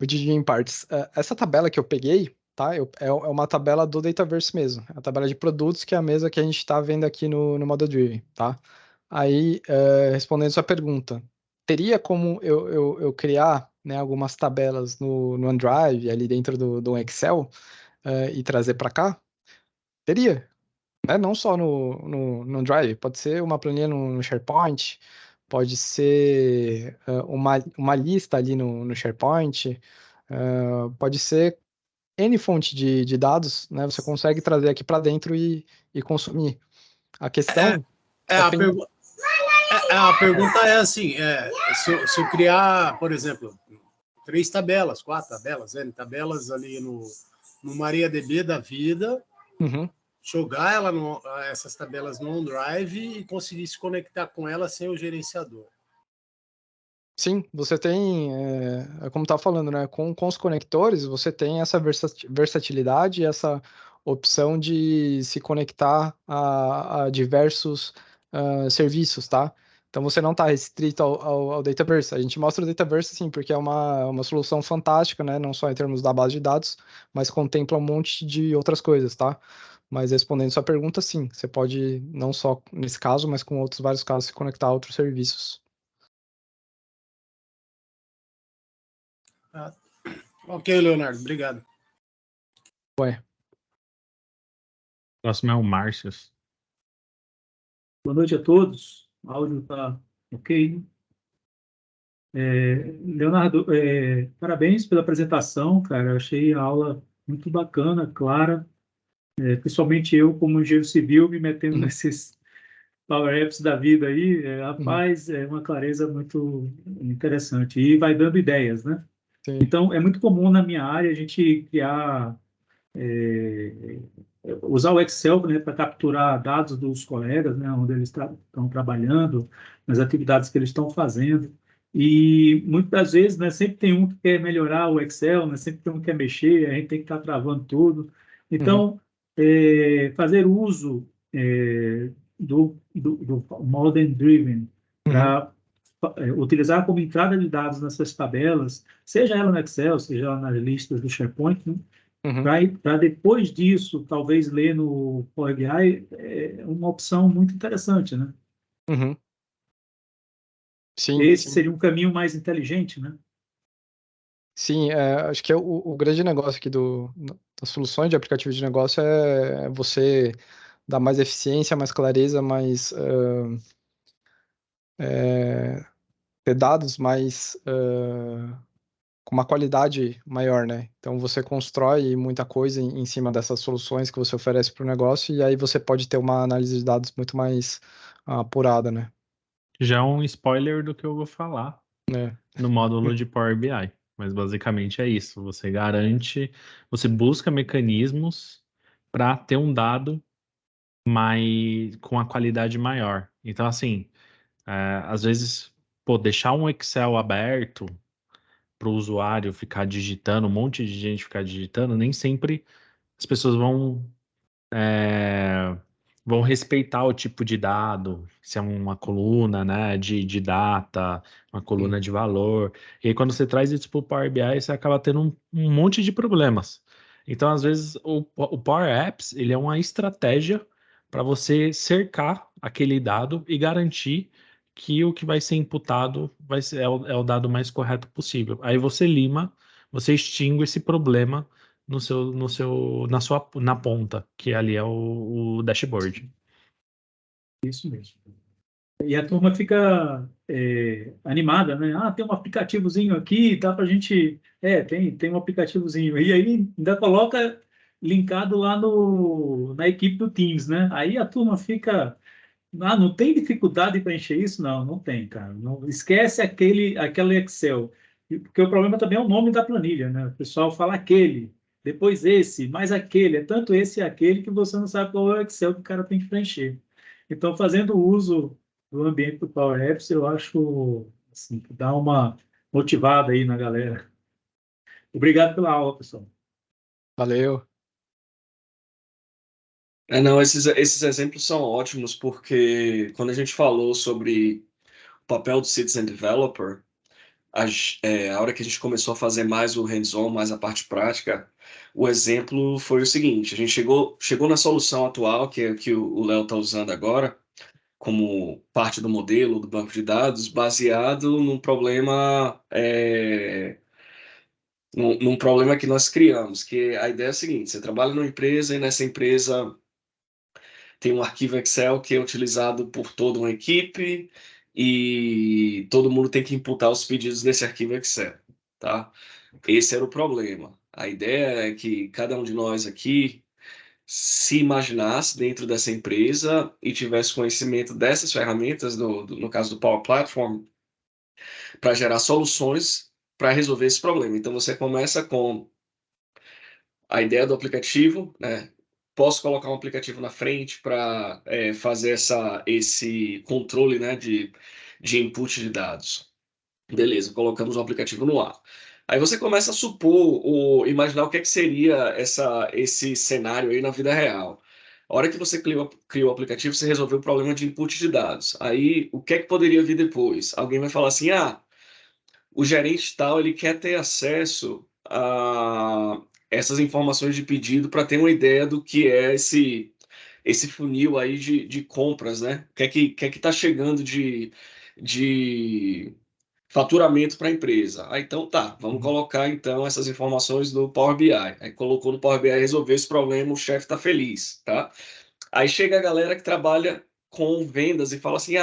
O Didi em partes. Essa tabela que eu peguei, tá? É uma tabela do Dataverse mesmo. É a tabela de produtos, que é a mesma que a gente está vendo aqui no Model Driven, tá? Aí, respondendo sua pergunta, teria como eu criar, né, algumas tabelas no OneDrive, ali dentro do Excel, e trazer para cá? Teria, né? Não só no Drive, pode ser uma planilha no SharePoint, pode ser uma lista ali no SharePoint, pode ser N fonte de dados, né? Você consegue trazer aqui para dentro e consumir. A questão a pergunta é assim, se eu criar, por exemplo, 3 tabelas, 4 tabelas, N tabelas ali no MariaDB da vida, Uhum. jogar essas tabelas no OneDrive e conseguir se conectar com elas sem o gerenciador. Sim, você tem, como estava falando, né? Com os conectores, você tem essa versatilidade, essa opção de se conectar a diversos serviços, tá? Então você não está restrito ao Dataverse. A gente mostra o Dataverse, sim, porque é uma solução fantástica, né? Não só em termos da base de dados, mas contempla um monte de outras coisas, tá? Mas respondendo sua pergunta, sim, você pode, não só nesse caso, mas com outros vários casos, se conectar a outros serviços. Ok, Leonardo, obrigado. Ué. Próximo é o Márcio. Boa noite a todos. O áudio está ok. Leonardo, parabéns pela apresentação, cara. Eu achei a aula muito bacana, clara. Principalmente eu, como engenheiro civil, me metendo nesses power apps da vida aí, rapaz, é uma clareza muito interessante. E vai dando ideias, né? Sim. Então, é muito comum na minha área a gente criar, usar o Excel, né, para capturar dados dos colegas, né, onde eles estão trabalhando, nas atividades que eles estão fazendo. E muitas das vezes, né, sempre tem um que quer melhorar o Excel, né, sempre tem um que quer mexer, a gente tem que estar travando tudo. Então, fazer uso do Model Driven para utilizar como entrada de dados nessas tabelas, seja ela no Excel, seja ela nas listas do SharePoint, né? Para depois disso, talvez ler no Power BI, é uma opção muito interessante, né? Uhum. Sim, Esse sim. seria um caminho mais inteligente, né? Sim, acho que o grande negócio aqui das soluções de aplicativo de negócio é você dar mais eficiência, mais clareza, mais ter dados mais com uma qualidade maior, né? Então você constrói muita coisa em cima dessas soluções que você oferece para o negócio e aí você pode ter uma análise de dados muito mais apurada, né? Já é um spoiler do que eu vou falar É. no módulo de Power BI. Mas basicamente é isso. Você garante, você busca mecanismos para ter um dado com a qualidade maior. Então, assim, às vezes, deixar um Excel aberto para o usuário ficar digitando, um monte de gente ficar digitando, nem sempre as pessoas vão respeitar o tipo de dado, se é uma coluna, né, de data, uma coluna de valor. E aí, quando você traz isso para o Power BI, você acaba tendo um monte de problemas. Então, às vezes, o Power Apps, ele é uma estratégia para você cercar aquele dado e garantir que o que vai ser imputado é o dado mais correto possível. Aí você extingue esse problema na ponta, que ali é o dashboard. Isso mesmo. E a turma fica animada, né? Ah, tem um aplicativozinho aqui, dá para a gente... tem um aplicativozinho. E aí ainda coloca linkado lá na equipe do Teams, né? Aí a turma fica... Ah, não tem dificuldade para encher isso? Não, não tem, cara. Não, esquece aquele Excel. Porque o problema também é o nome da planilha, né? O pessoal fala aquele, depois esse, mais aquele. É tanto esse e aquele que você não sabe qual é o Excel que o cara tem que preencher. Então, fazendo uso do ambiente do Power Apps, eu acho assim, que dá uma motivada aí na galera. Obrigado pela aula, pessoal. Valeu. Não, esses exemplos são ótimos, porque quando a gente falou sobre o papel do Citizen Developer, a hora que a gente começou a fazer mais o hands-on, mais a parte prática, o exemplo foi o seguinte: a gente chegou na solução atual, que é que o Léo está usando agora, como parte do modelo do banco de dados, baseado num problema que nós criamos, que a ideia é a seguinte: você trabalha numa empresa e nessa empresa tem um arquivo Excel que é utilizado por toda uma equipe e todo mundo tem que imputar os pedidos nesse arquivo Excel, tá? Esse era o problema. A ideia é que cada um de nós aqui se imaginasse dentro dessa empresa e tivesse conhecimento dessas ferramentas, no caso do Power Platform, para gerar soluções para resolver esse problema. Então, você começa com a ideia do aplicativo, né? Posso colocar um aplicativo na frente para fazer esse controle, né, de input de dados. Beleza, colocamos o aplicativo no ar. Aí você começa a supor, ou imaginar o que seria esse cenário aí na vida real. A hora que você criou o aplicativo, você resolveu o problema de input de dados. Aí, o que poderia vir depois? Alguém vai falar assim, o gerente tal, ele quer ter acesso a essas informações de pedido para ter uma ideia do que é esse funil aí de compras, né? O que está chegando de faturamento para a empresa. Então tá, vamos colocar então essas informações no Power BI. Aí colocou no Power BI, resolveu esse problema, o chefe está feliz, tá? Aí chega a galera que trabalha com vendas e fala assim,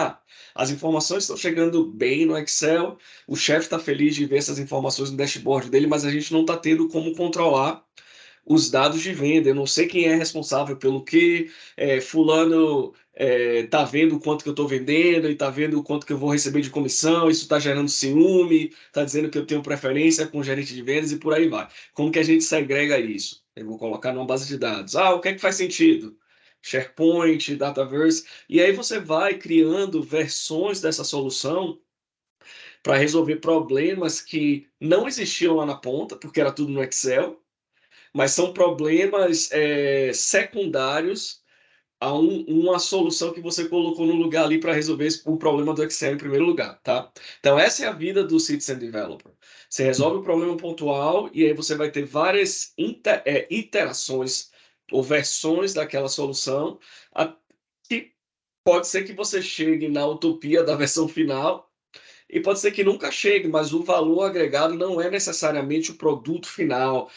as informações estão chegando bem no Excel, o chefe está feliz de ver essas informações no dashboard dele, mas a gente não está tendo como controlar os dados de venda. Eu não sei quem é responsável pelo que, fulano tá vendo o quanto que eu estou vendendo e tá vendo o quanto que eu vou receber de comissão, isso está gerando ciúme, está dizendo que eu tenho preferência com o gerente de vendas e por aí vai. Como que a gente segrega isso? Eu vou colocar numa base de dados. O que é que faz sentido? SharePoint, Dataverse, e aí você vai criando versões dessa solução para resolver problemas que não existiam lá na ponta, porque era tudo no Excel, mas são problemas secundários a uma solução que você colocou no lugar ali para resolver o problema do Excel em primeiro lugar, tá? Então, essa é a vida do Citizen Developer. Você resolve o problema pontual e aí você vai ter várias iterações ou versões daquela solução, que pode ser que você chegue na utopia da versão final, e pode ser que nunca chegue, mas o valor agregado não é necessariamente o produto final,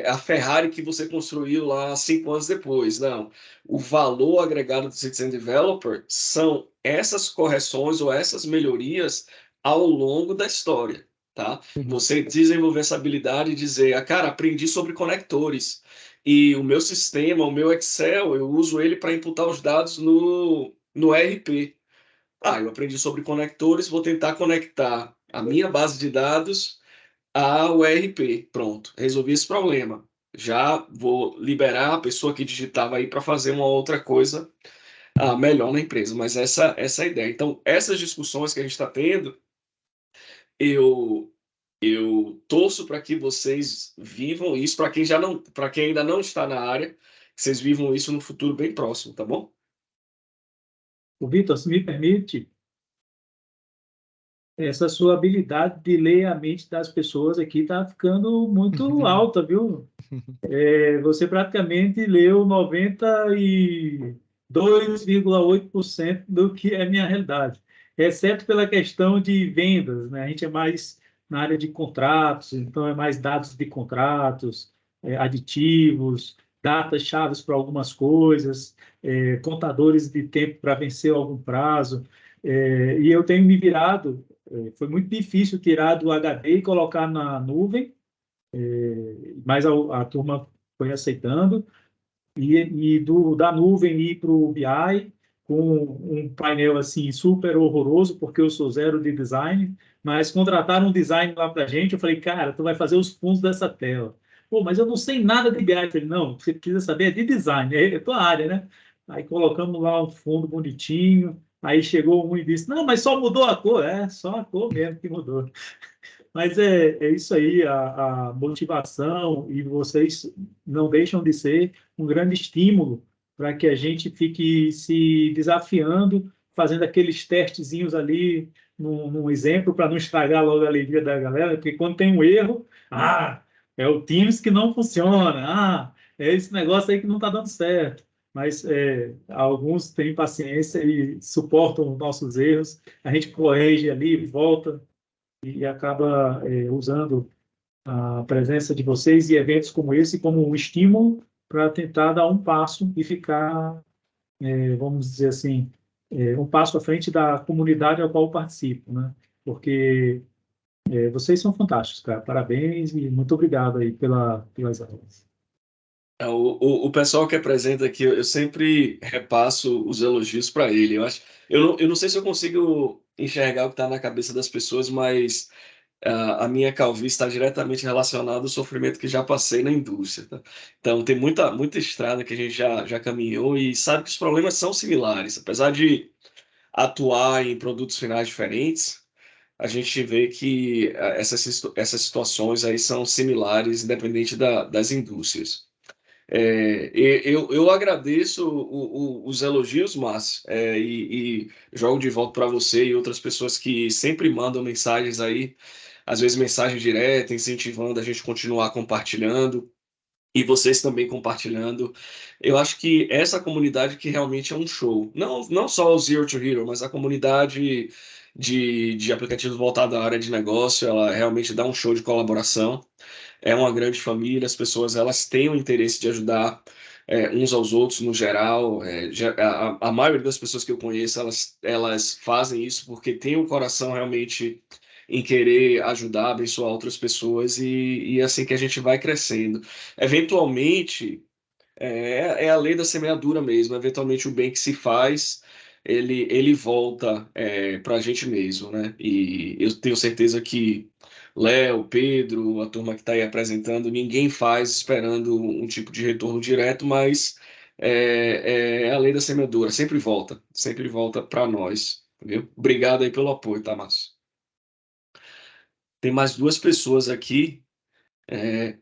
a Ferrari que você construiu lá 5 anos depois, não. O valor agregado do Citizen Developer são essas correções ou essas melhorias ao longo da história, tá? Você desenvolver essa habilidade de dizer, cara, aprendi sobre conectores, e o meu sistema, o meu Excel, eu uso ele para imputar os dados no ERP. Eu aprendi sobre conectores, vou tentar conectar a minha base de dados ao ERP. Pronto, resolvi esse problema. Já vou liberar a pessoa que digitava aí para fazer uma outra coisa melhor na empresa. Mas essa é a ideia. Então, essas discussões que a gente está tendo, eu torço para que vocês vivam isso, para quem ainda não está na área, que vocês vivam isso no futuro bem próximo, tá bom? O Vitor, se me permite, essa sua habilidade de ler a mente das pessoas aqui está ficando muito alta, viu? Você praticamente leu 92,8% do que é minha realidade, exceto pela questão de vendas, né? A gente é mais na área de contratos, então é mais dados de contratos, aditivos, datas chaves para algumas coisas, contadores de tempo para vencer algum prazo, e eu tenho me virado, foi muito difícil tirar do HD e colocar na nuvem, mas a turma foi aceitando, e da nuvem ir para o BI com um painel assim super horroroso, porque eu sou zero de design, mas contrataram um design lá para a gente, eu falei, cara, tu vai fazer os fundos dessa tela. Pô, mas eu não sei nada de BI. Eu falei, não, você precisa saber de design, é tua área, né? Aí colocamos lá um fundo bonitinho, aí chegou um e disse, não, mas só mudou a cor. Só a cor mesmo que mudou. Mas é isso aí, a motivação, e vocês não deixam de ser um grande estímulo para que a gente fique se desafiando, fazendo aqueles testezinhos ali num exemplo para não estragar logo a alegria da galera, porque quando tem um erro, é o Teams que não funciona, é esse negócio aí que não está dando certo. Mas alguns têm paciência e suportam os nossos erros, a gente corrige ali, volta e acaba usando a presença de vocês e eventos como esse como um estímulo para tentar dar um passo e ficar, vamos dizer assim, um passo à frente da comunidade ao qual eu participo, né? Porque vocês são fantásticos, cara. Parabéns e muito obrigado aí pelas aulas. O pessoal que apresenta aqui, eu sempre repasso os elogios para ele. Eu não sei se eu consigo enxergar o que está na cabeça das pessoas, mas a minha calvície está diretamente relacionada ao sofrimento que já passei na indústria. Tá? Então, tem muita estrada que a gente já caminhou e sabe que os problemas são similares. Apesar de atuar em produtos finais diferentes, a gente vê que essas situações aí são similares, independente das indústrias. Eu agradeço os elogios, Márcio, e jogo de volta para você e outras pessoas que sempre mandam mensagens aí, às vezes mensagem direta, incentivando a gente continuar compartilhando, e vocês também compartilhando. Eu acho que essa comunidade que realmente é um show. Não só o Zero to Hero, mas a comunidade de aplicativos voltados à área de negócio, ela realmente dá um show de colaboração. É uma grande família, as pessoas elas têm o interesse de ajudar uns aos outros no geral. A maioria das pessoas que eu conheço, elas fazem isso porque tem o coração realmente em querer ajudar, abençoar outras pessoas e é assim que a gente vai crescendo. Eventualmente, é a lei da semeadura mesmo. Eventualmente, o bem que se faz, ele volta para a gente mesmo, né? E eu tenho certeza que Léo, Pedro, a turma que está aí apresentando, ninguém faz esperando um tipo de retorno direto, mas é a lei da semeadura. Sempre volta para nós. Entendeu? Obrigado aí pelo apoio, tá, Márcio? Tem mais duas pessoas aqui.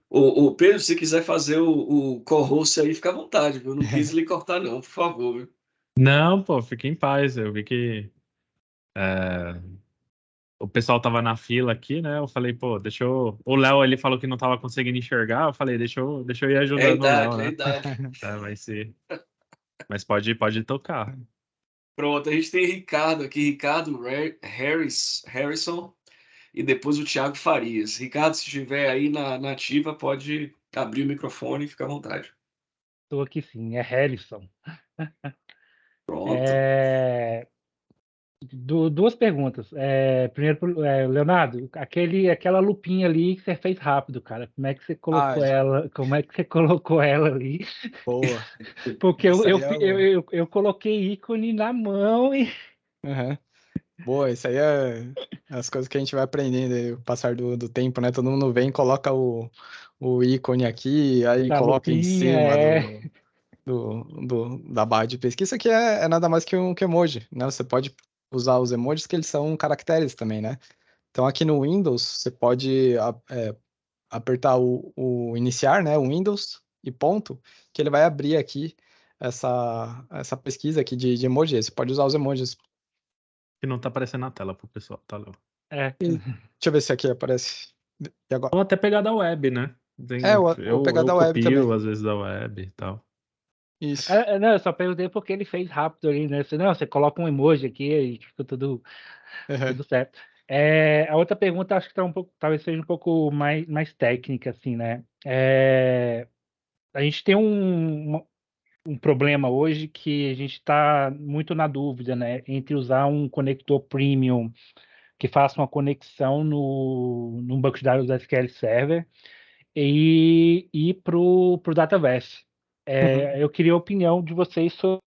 O Pedro, se quiser fazer o co-host aí, fica à vontade, viu? Não quis lhe cortar, não, por favor, viu? Não, pô, fique em paz. Eu vi que o pessoal tava na fila aqui, né? Eu falei, pô, deixa eu. O Léo, ele falou que não tava conseguindo enxergar. Eu falei, deixa eu ir ajudando o Léo, né? Vai ser. Mas pode tocar. Pronto, a gente tem Ricardo aqui, Ricardo Harrison, e depois o Thiago Farias. Ricardo, se estiver aí na ativa, pode abrir o microfone e fica à vontade. Estou aqui sim, é Harrison. Pronto. Duas perguntas. Primeiro, Leonardo, aquela lupinha ali que você fez rápido, cara. Como é que você colocou ela? Como é que você colocou ela ali? Boa. Porque eu coloquei ícone na mão e. Uhum. Boa, isso aí é as coisas que a gente vai aprendendo aí, o passar do tempo, né? Todo mundo vem, coloca o ícone aqui, aí Da coloca em lupinha, cima da barra de pesquisa. Isso aqui é nada mais que um emoji, né? Você pode usar os emojis que eles são caracteres também, né? Então aqui no Windows você pode apertar o iniciar, né? O Windows e ponto, que ele vai abrir aqui essa pesquisa aqui de emojis. Você pode usar os emojis. Que não tá aparecendo na tela pro pessoal, tá, Léo? Deixa eu ver se aqui aparece. E agora? Ou até pegar da web, né? Ou pegar da web copio, também. às vezes, da web e tal. Isso. Não, eu só perguntei porque ele fez rápido ali, né? Você coloca um emoji aqui e fica tudo certo. A outra pergunta acho que talvez seja um pouco mais técnica, assim, né? A gente tem um problema hoje que a gente está muito na dúvida, né? Entre usar um conector premium que faça uma conexão num banco de dados da SQL Server e ir para o Dataverse. Eu queria a opinião de vocês sobre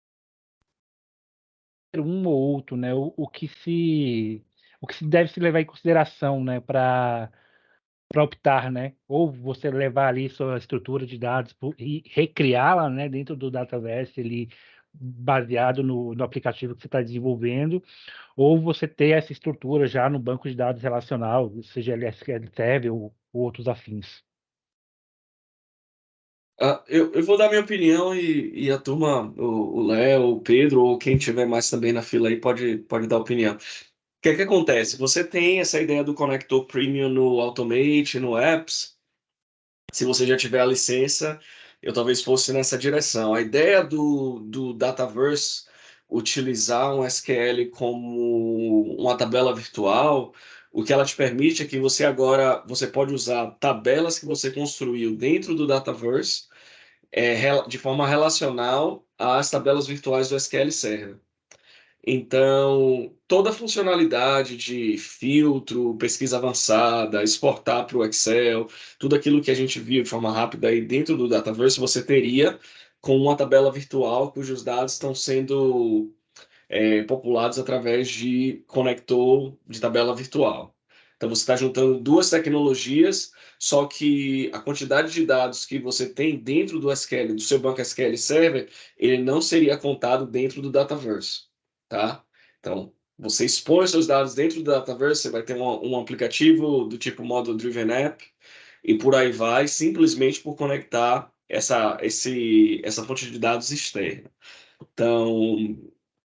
um ou outro, né? O que se deve se levar em consideração, né? Para optar, né? Ou você levar ali sua estrutura de dados e recriá-la, né? Dentro do Dataverse, ele baseado no aplicativo que você está desenvolvendo, ou você ter essa estrutura já no banco de dados relacional, seja ele SQL Server ou outros afins. Eu vou dar minha opinião e a turma, o Léo, o Pedro, ou quem tiver mais também na fila aí, pode dar opinião. que acontece? Você tem essa ideia do conector premium no Automate, no Apps. Se você já tiver a licença, eu talvez fosse nessa direção. A ideia do Dataverse utilizar um SQL como uma tabela virtual, o que ela te permite é que você pode usar tabelas que você construiu dentro do Dataverse de forma relacional às tabelas virtuais do SQL Server. Então, toda a funcionalidade de filtro, pesquisa avançada, exportar para o Excel, tudo aquilo que a gente viu de forma rápida aí dentro do Dataverse, você teria com uma tabela virtual cujos dados estão sendo populados através de conector de tabela virtual. Então, você está juntando duas tecnologias, só que a quantidade de dados que você tem dentro do SQL, do seu banco SQL Server, ele não seria contado dentro do Dataverse. Tá? Então, você expõe os seus dados dentro do Dataverse, você vai ter um aplicativo do tipo Model Driven App, e por aí vai, simplesmente por conectar essa fonte de dados externa. Então,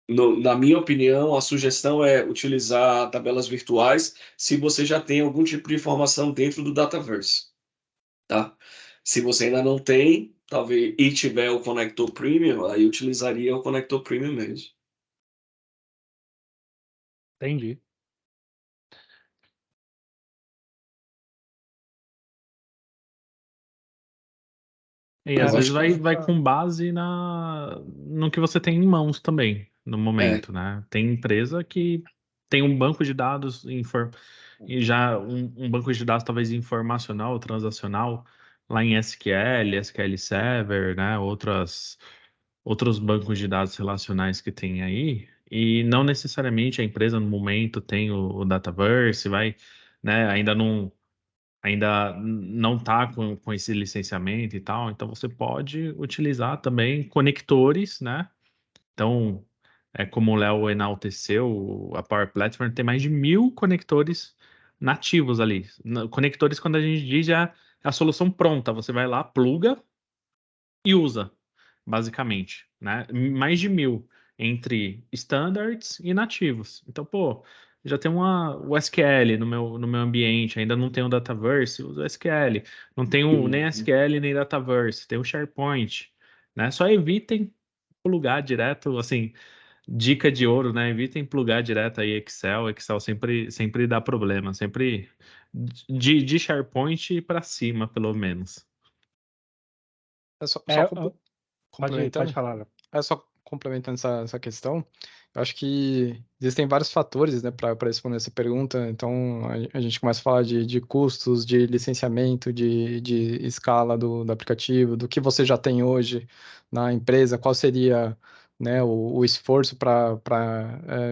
na minha opinião, a sugestão é utilizar tabelas virtuais se você já tem algum tipo de informação dentro do Dataverse. Tá? Se você ainda não tem, talvez, e tiver o conector premium, aí utilizaria o conector premium mesmo. Entendi. E Eu às vezes acho que vai com base no que você tem em mãos também, no momento, né? Tem empresa que tem um banco de dados e já um banco de dados talvez informacional, transacional, lá em SQL, SQL Server, né? Outros bancos de dados relacionais que tem aí, e não necessariamente a empresa no momento tem o Dataverse, né? Ainda não está com esse licenciamento e tal, então você pode utilizar também conectores, né? Então, como o Léo enalteceu, a Power Platform tem mais de 1.000 conectores nativos ali. Conectores, quando a gente diz, já é a solução pronta. Você vai lá, pluga e usa, basicamente, né? Mais de 1.000 entre standards e nativos. Então, pô, já tem o SQL no meu ambiente, ainda não tem o Dataverse, uso o SQL. Não tenho nem SQL nem Dataverse, tem o SharePoint, né? Só evitem plugar direto, assim, dica de ouro, né? Evitem plugar direto aí Excel sempre dá problema, sempre de SharePoint para cima, pelo menos. Só Pode complementando. falar, Léo. Só complementando essa questão, eu acho que existem vários fatores, né, para responder essa pergunta. Então, a gente começa a falar de custos, de licenciamento, de escala do aplicativo, do que você já tem hoje na empresa, qual seria, né, o esforço para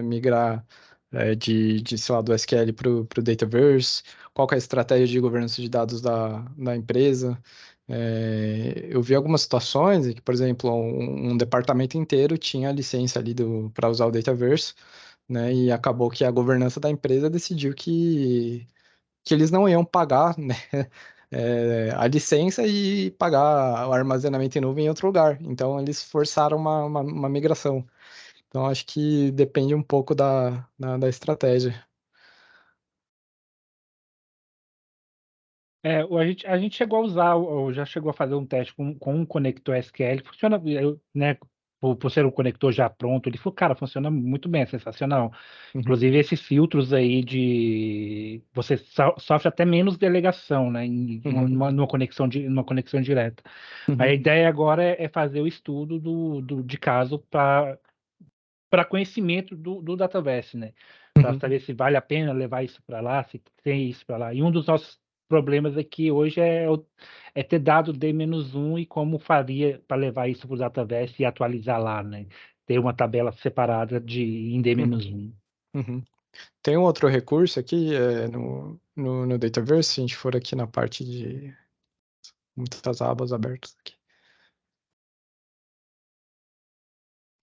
migrar sei lá, do SQL para o Dataverse, qual que é a estratégia de governança de dados da empresa. Eu vi algumas situações em que, por exemplo, um departamento inteiro tinha licença ali para usar o Dataverse, né? E acabou que a governança da empresa decidiu que eles não iam pagar, né, a licença e pagar o armazenamento em nuvem em outro lugar. Então, eles forçaram uma migração. Então, acho que depende um pouco da estratégia. A gente chegou a usar, ou já chegou a fazer um teste com um conector SQL, funciona, né, por ser um conector já pronto, ele falou, cara, funciona muito bem, é sensacional. Uhum. Inclusive esses filtros aí você sofre até menos delegação, né, numa conexão direta. Uhum. A ideia agora é fazer o estudo de caso para conhecimento do Dataverse, né? Para Uhum. saber se vale a pena levar isso para lá, se tem isso para lá. E um dos nossos problemas aqui hoje é ter dado D-1 e como faria para levar isso para o Dataverse e atualizar lá, né? Ter uma tabela separada em D-1. Uhum. Tem um outro recurso aqui no Dataverse, se a gente for aqui na parte de muitas abas abertas aqui.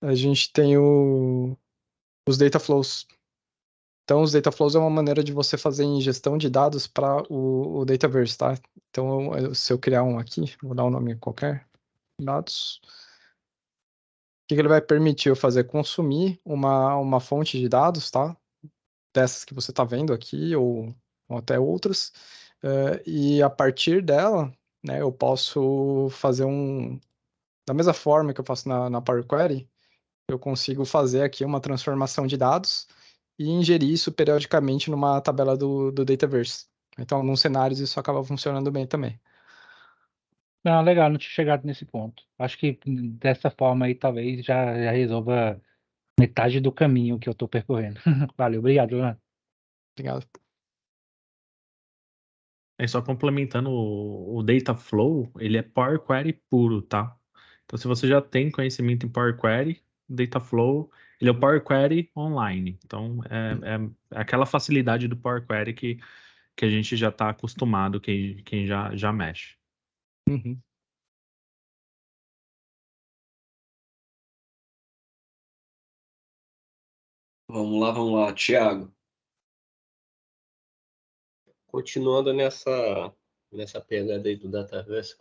A gente tem os data flows. Então, os data flows é uma maneira de você fazer ingestão de dados para o Dataverse, tá? Então, se eu criar um aqui, vou dar um nome qualquer, dados. O que ele vai permitir eu fazer? Consumir uma fonte de dados, tá? dessas que você está vendo aqui, ou até outras, e a partir dela, né, eu posso fazer da mesma forma que eu faço na Power Query, eu consigo fazer aqui uma transformação de dados e ingerir isso periodicamente numa tabela do Dataverse. Então, em alguns cenários isso acaba funcionando bem também. Não, legal, não tinha chegado nesse ponto. Acho que dessa forma aí talvez já resolva metade do caminho que eu estou percorrendo. Valeu, obrigado, Leonardo. Obrigado. Só complementando o Data Flow, ele é Power Query puro, tá? Então, se você já tem conhecimento em Power Query, Data Flow, ele é o Power Query online. Então, é aquela facilidade do Power Query que a gente já está acostumado, quem já mexe. Uhum. Vamos lá, Thiago. Continuando nessa pegada aí do Dataverse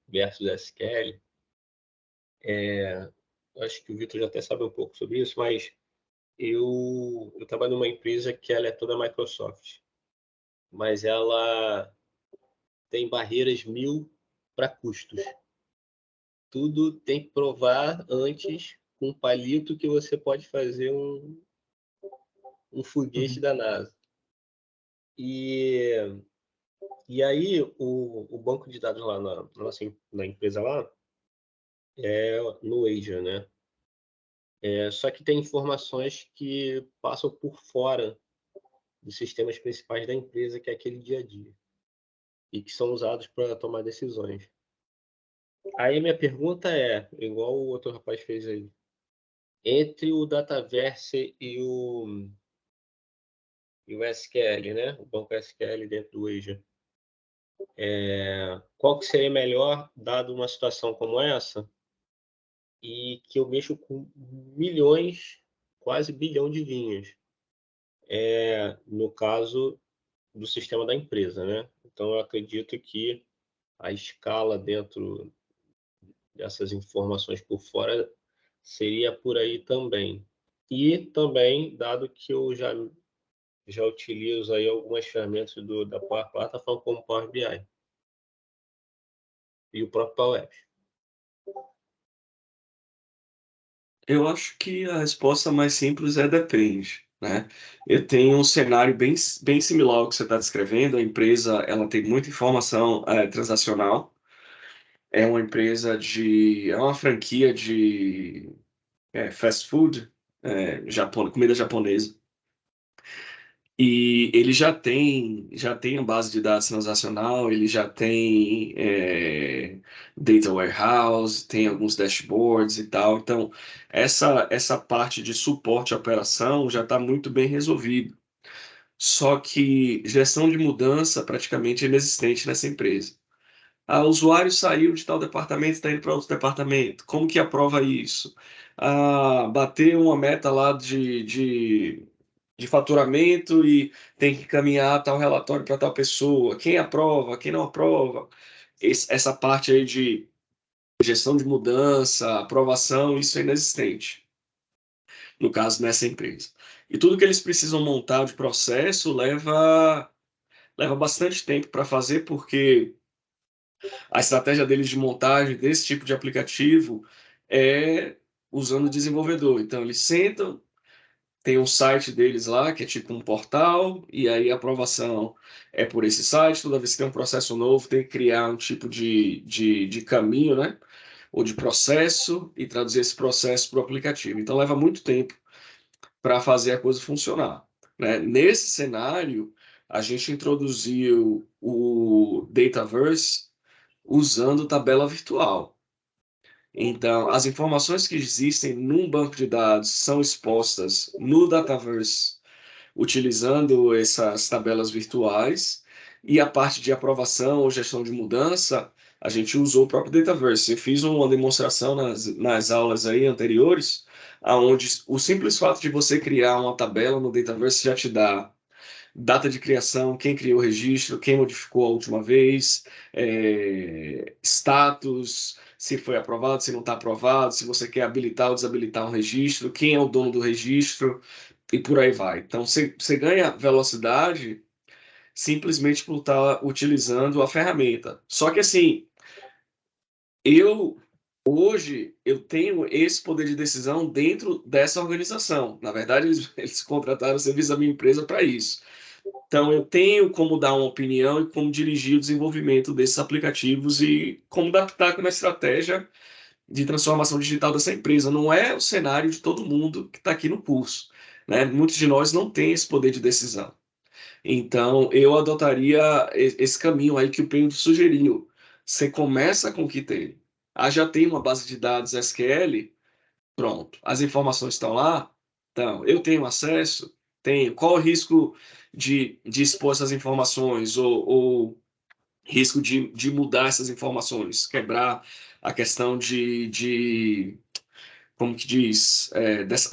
versus SQL, acho que o Vitor já até sabe um pouco sobre isso, mas eu trabalho numa empresa que ela é toda Microsoft, mas ela tem barreiras 1000 para custos. Tudo tem que provar antes com um palito que você pode fazer um foguete da NASA. E aí o banco de dados lá na empresa lá é no Azure, né? Só que tem informações que passam por fora dos sistemas principais da empresa, que é aquele dia a dia, e que são usados para tomar decisões. Aí minha pergunta é, igual o outro rapaz fez aí, entre o Dataverse e o SQL, né? O banco SQL dentro do Azure. Qual que seria melhor, dado uma situação como essa, e que eu mexo com milhões, quase bilhão de linhas, no caso do sistema da empresa, né? Então, eu acredito que a escala dentro dessas informações por fora seria por aí também. E também, dado que eu já utilizo aí algumas ferramentas da Power Platform, como Power BI e o próprio Power Apps. Eu acho que a resposta mais simples é depende, né? Eu tenho um cenário bem similar ao que você está descrevendo. A empresa ela tem muita informação transacional. É uma franquia de fast food, comida japonesa. E ele já tem a base de dados transacional, ele já tem data warehouse, tem alguns dashboards e tal. Então, essa parte de suporte à operação já está muito bem resolvido. Só que gestão de mudança praticamente é inexistente nessa empresa. O usuário saiu de tal departamento, está indo para outro departamento. Como que aprova isso? Bateu uma meta lá de faturamento e tem que encaminhar tal relatório para tal pessoa. Quem aprova, quem não aprova. Essa parte aí de gestão de mudança, aprovação, isso é inexistente. No caso, nessa empresa. E tudo que eles precisam montar de processo leva bastante tempo para fazer, porque a estratégia deles de montagem desse tipo de aplicativo é usando desenvolvedor. Então, eles sentam, tem um site deles lá, que é tipo um portal, e aí a aprovação é por esse site. Toda vez que tem um processo novo, tem que criar um tipo de caminho, né? Ou de processo, e traduzir esse processo para o aplicativo. Então, leva muito tempo para fazer a coisa funcionar, né? Nesse cenário, a gente introduziu o Dataverse usando tabela virtual. Então, as informações que existem num banco de dados são expostas no Dataverse utilizando essas tabelas virtuais, e a parte de aprovação ou gestão de mudança, a gente usou o próprio Dataverse. Eu fiz uma demonstração nas aulas aí anteriores, onde o simples fato de você criar uma tabela no Dataverse já te dá data de criação, quem criou o registro, quem modificou a última vez, status, se foi aprovado, se não está aprovado, se você quer habilitar ou desabilitar um registro, quem é o dono do registro. e por aí vai. Então, você ganha velocidade simplesmente por estar utilizando a ferramenta. Só que, assim, hoje, eu tenho esse poder de decisão dentro dessa organização. Na verdade, eles contrataram o serviço da minha empresa para isso. Então, eu tenho como dar uma opinião e como dirigir o desenvolvimento desses aplicativos e como adaptar com a estratégia de transformação digital dessa empresa. Não é o cenário de todo mundo que está aqui no curso, né? Muitos de nós não têm esse poder de decisão. Então, eu adotaria esse caminho aí que o Pedro sugeriu. Você começa com o que tem. Já tem uma base de dados SQL, pronto. As informações estão lá? Então, eu tenho acesso? Tenho. Qual o risco de expor essas informações ou risco de mudar essas informações? Quebrar a questão como que diz,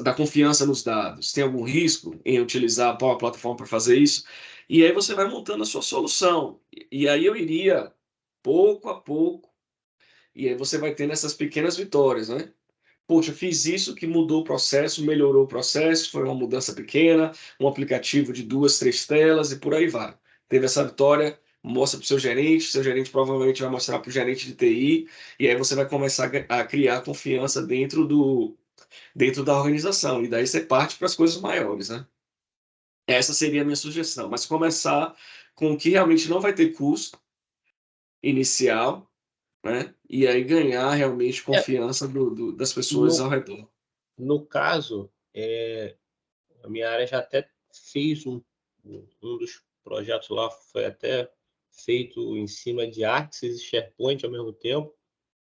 da confiança nos dados. Tem algum risco em utilizar a Power Platform para fazer isso? E aí você vai montando a sua solução. E aí eu iria pouco a pouco, e aí você vai tendo essas pequenas vitórias, né? Poxa, fiz isso que mudou o processo, melhorou o processo, foi uma mudança pequena, um aplicativo de 2, 3 telas e por aí vai. Teve essa vitória, mostra para o seu gerente provavelmente vai mostrar para o gerente de TI, e aí você vai começar a criar confiança dentro da organização, e daí você parte para as coisas maiores, né? Essa seria a minha sugestão, mas começar com o que realmente não vai ter custo inicial, né? E aí ganhar realmente confiança das pessoas ao redor. No caso, a minha área já até fez um dos projetos lá, foi até feito em cima de Axis e SharePoint ao mesmo tempo,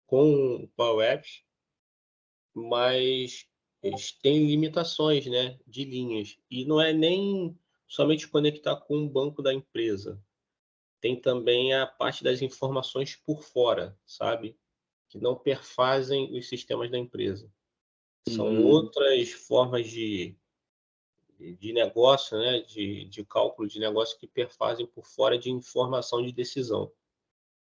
com o Power Apps, mas eles têm limitações, né, de linhas. E não é nem somente conectar com o banco da empresa. Tem também a parte das informações por fora, sabe? Que não perfazem os sistemas da empresa. São outras formas de negócio, né? de cálculo de negócio que perfazem por fora de informação de decisão.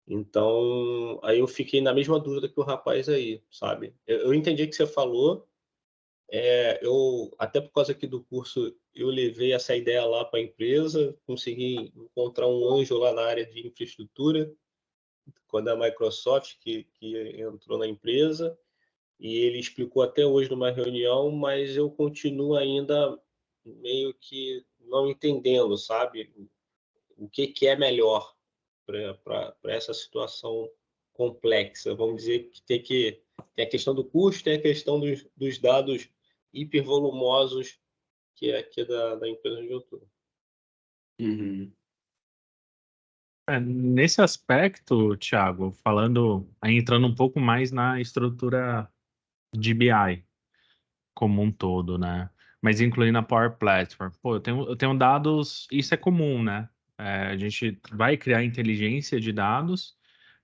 Então, aí eu fiquei na mesma dúvida que o rapaz aí, sabe? Eu entendi o que você falou, eu até por causa aqui do curso, eu levei essa ideia lá para a empresa, consegui encontrar um anjo lá na área de infraestrutura, quando a Microsoft que entrou na empresa, e ele explicou até hoje numa reunião, mas eu continuo ainda meio que não entendendo, sabe? O que é melhor para essa situação complexa. Vamos dizer que tem a questão do custo, tem a questão dos dados hipervolumosos que é aqui da empresa onde eu estou. Nesse aspecto, Thiago, entrando um pouco mais na estrutura de BI como um todo, né? Mas incluindo a Power Platform. Pô, eu tenho dados, isso é comum, né? A gente vai criar inteligência de dados,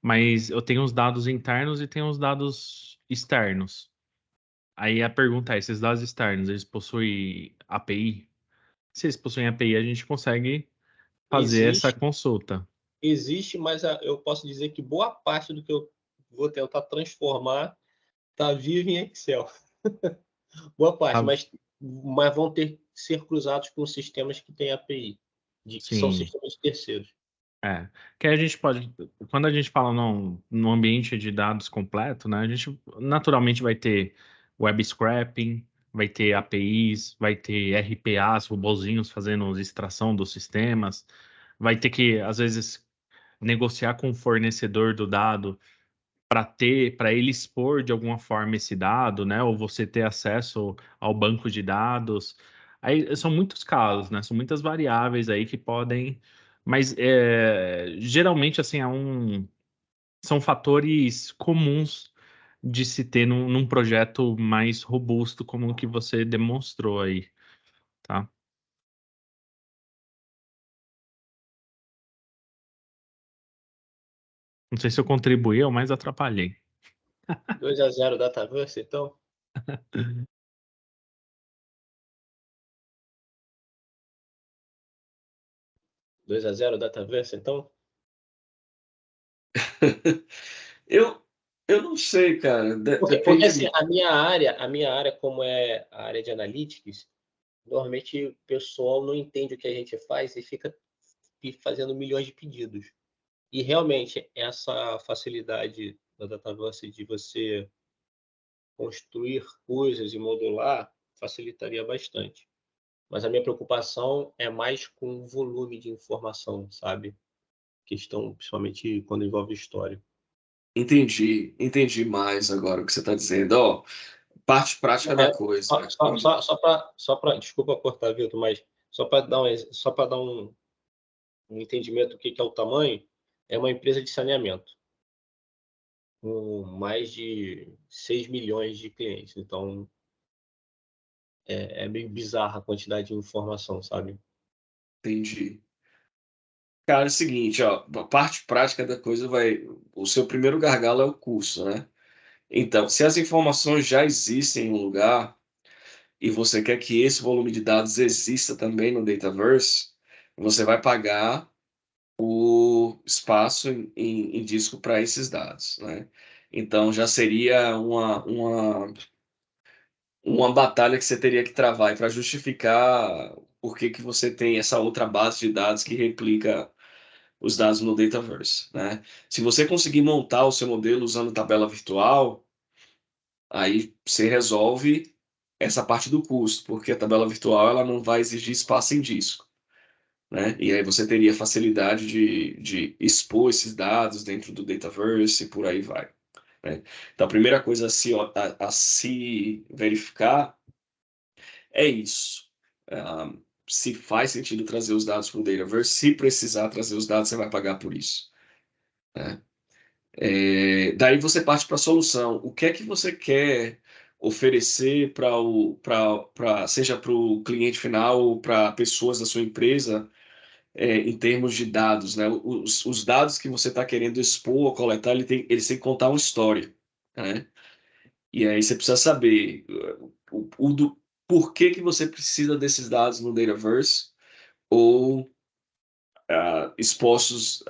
mas eu tenho os dados internos e tenho os dados externos. Aí a pergunta é, esses dados externos, eles possuem API? Se eles possuem API, a gente consegue fazer essa consulta. Existe, mas eu posso dizer que boa parte do que eu vou tentar transformar está vivo em Excel. Boa parte, mas vão ter que ser cruzados com sistemas que têm API, que são sistemas terceiros. Que a gente pode, quando a gente fala num ambiente de dados completo, né, a gente naturalmente vai ter web scraping, vai ter APIs, vai ter RPAs, robozinhos fazendo extração dos sistemas, vai ter que, às vezes, negociar com o fornecedor do dado para ele expor de alguma forma esse dado, né, ou você ter acesso ao banco de dados. Aí são muitos casos, né, são muitas variáveis aí que podem, mas geralmente assim são fatores comuns de se ter num projeto mais robusto como o que você demonstrou aí, tá? Não sei se eu contribuí ou mais atrapalhei. 2-0 Dataverse, então? Dois a 0 Dataverse, então? Eu não sei, cara. Porque assim, a minha área, como é a área de analytics, normalmente o pessoal não entende o que a gente faz e fica fazendo milhões de pedidos. E realmente essa facilidade da Dataverse de você construir coisas e modular facilitaria bastante. Mas a minha preocupação é mais com o volume de informação, sabe? Questão, principalmente quando envolve história. Entendi mais agora o que você está dizendo. Ó, parte prática da coisa. Né? Só para, desculpa cortar, Vitor, mas só para dar um entendimento do que é o tamanho, é uma empresa de saneamento com mais de 6 milhões de clientes. Então, é meio bizarra a quantidade de informação, sabe? Entendi. Cara, é o seguinte, ó, a parte prática da coisa o seu primeiro gargalo é o curso, né? Então, se as informações já existem em um lugar e você quer que esse volume de dados exista também no Dataverse, você vai pagar o espaço em disco para esses dados, né? Então, já seria uma batalha que você teria que travar para justificar por que você tem essa outra base de dados que replica os dados no Dataverse, né? Se você conseguir montar o seu modelo usando tabela virtual, aí você resolve essa parte do custo, porque a tabela virtual ela não vai exigir espaço em disco, né? E aí você teria facilidade de expor esses dados dentro do Dataverse e por aí vai, né? Então a primeira coisa a se verificar é isso. Se faz sentido trazer os dados para o Dataverse, se precisar trazer os dados, você vai pagar por isso, né? Daí você parte para a solução. O que é que você quer oferecer seja para o cliente final ou para pessoas da sua empresa, em termos de dados, né? Os dados que você está querendo expor ou coletar, eles têm que contar uma história, né? E aí você precisa saber por que você precisa desses dados no Dataverse ou expostos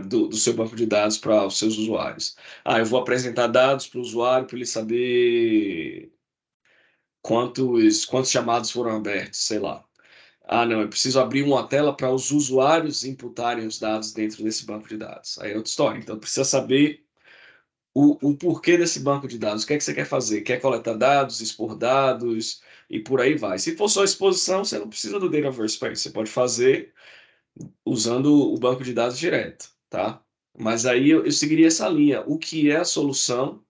do seu banco de dados para os seus usuários. Eu vou apresentar dados para o usuário para ele saber quantos chamados foram abertos, sei lá. Não, eu preciso abrir uma tela para os usuários imputarem os dados dentro desse banco de dados. Aí é outra história. Então, precisa saber o porquê desse banco de dados. O que é que você quer fazer? Quer coletar dados, expor dados e por aí vai. Se for só exposição, você não precisa do Dataverse para isso. Você pode fazer usando o banco de dados direto, tá? Mas aí eu seguiria essa linha. O que é a solução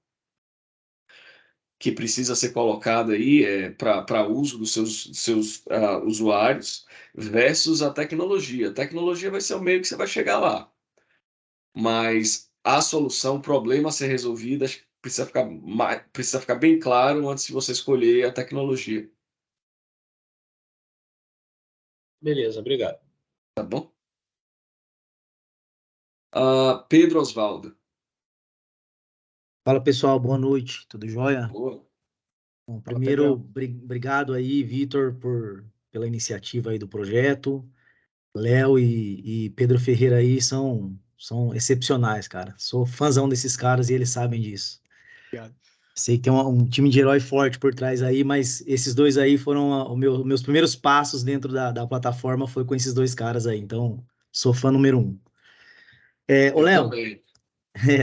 que precisa ser colocada aí para uso dos seus usuários versus a tecnologia. A tecnologia vai ser o meio que você vai chegar lá. Mas a solução, o problema a ser resolvido, acho que precisa ficar bem claro antes de você escolher a tecnologia. Beleza, obrigado. Tá bom? Pedro Osvaldo. Fala pessoal, boa noite, tudo jóia? Boa. Bom, primeiro, obrigado aí, Vitor, pela iniciativa aí do projeto. Léo e Pedro Ferreira aí são excepcionais, cara. Sou fãzão desses caras e eles sabem disso. Obrigado. Sei que tem um time de herói forte por trás aí, mas esses dois aí foram meus primeiros passos dentro da plataforma, foi com esses dois caras aí. Então, sou fã número 1. Ô, Léo,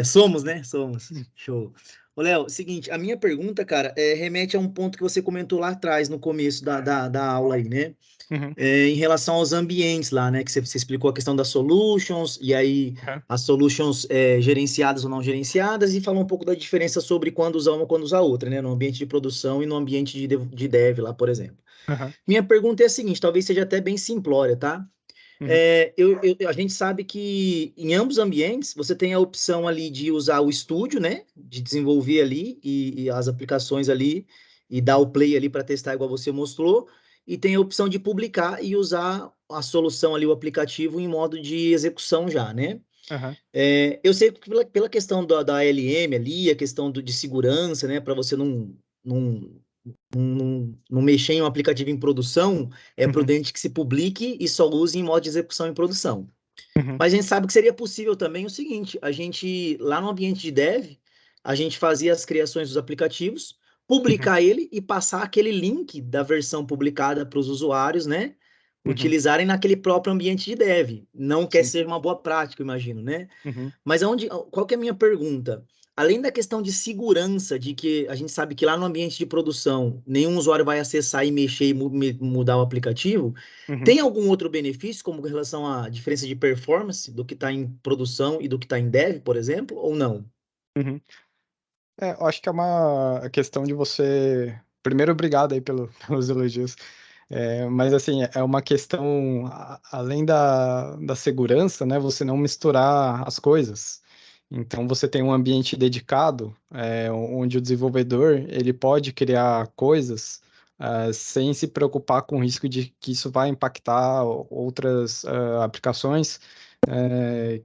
somos, né? Somos. Show. Ô, Léo, seguinte, a minha pergunta, cara, remete a um ponto que você comentou lá atrás, no começo da aula aí, né? Uhum. Em relação aos ambientes lá, né? Que você explicou a questão das solutions, e aí as solutions gerenciadas ou não gerenciadas, e falou um pouco da diferença sobre quando usar uma e quando usar outra, né? No ambiente de produção e no ambiente de dev lá, por exemplo. Uhum. Minha pergunta é a seguinte, talvez seja até bem simplória, tá? A gente sabe que em ambos os ambientes você tem a opção ali de usar o estúdio, né? De desenvolver ali e as aplicações ali e dar o play ali para testar igual você mostrou. E tem a opção de publicar e usar a solução ali, o aplicativo, em modo de execução já, né? Uhum. Eu sei que pela questão da ALM ali, a questão de segurança, né? Para você não mexer em um aplicativo em produção, é prudente que se publique e só use em modo de execução em produção. Mas a gente sabe que seria possível também o seguinte, a gente, lá no ambiente de dev, a gente fazia as criações dos aplicativos, publicar ele e passar aquele link da versão publicada para os usuários, né? Utilizarem naquele próprio ambiente de dev. Não quer Sim. ser uma boa prática, eu imagino, né? Uhum. Mas qual que é a minha pergunta? Além da questão de segurança, de que a gente sabe que lá no ambiente de produção, nenhum usuário vai acessar e mexer e mudar o aplicativo, Uhum. tem algum outro benefício, como com relação à diferença de performance do que está em produção e do que está em dev, por exemplo, ou não? Uhum. Eu acho que é uma questão de você. Primeiro, obrigado aí pelos elogios. Mas assim, é uma questão, além da segurança, né? Você não misturar as coisas. Então, você tem um ambiente dedicado, onde o desenvolvedor ele pode criar coisas sem se preocupar com o risco de que isso vai impactar outras aplicações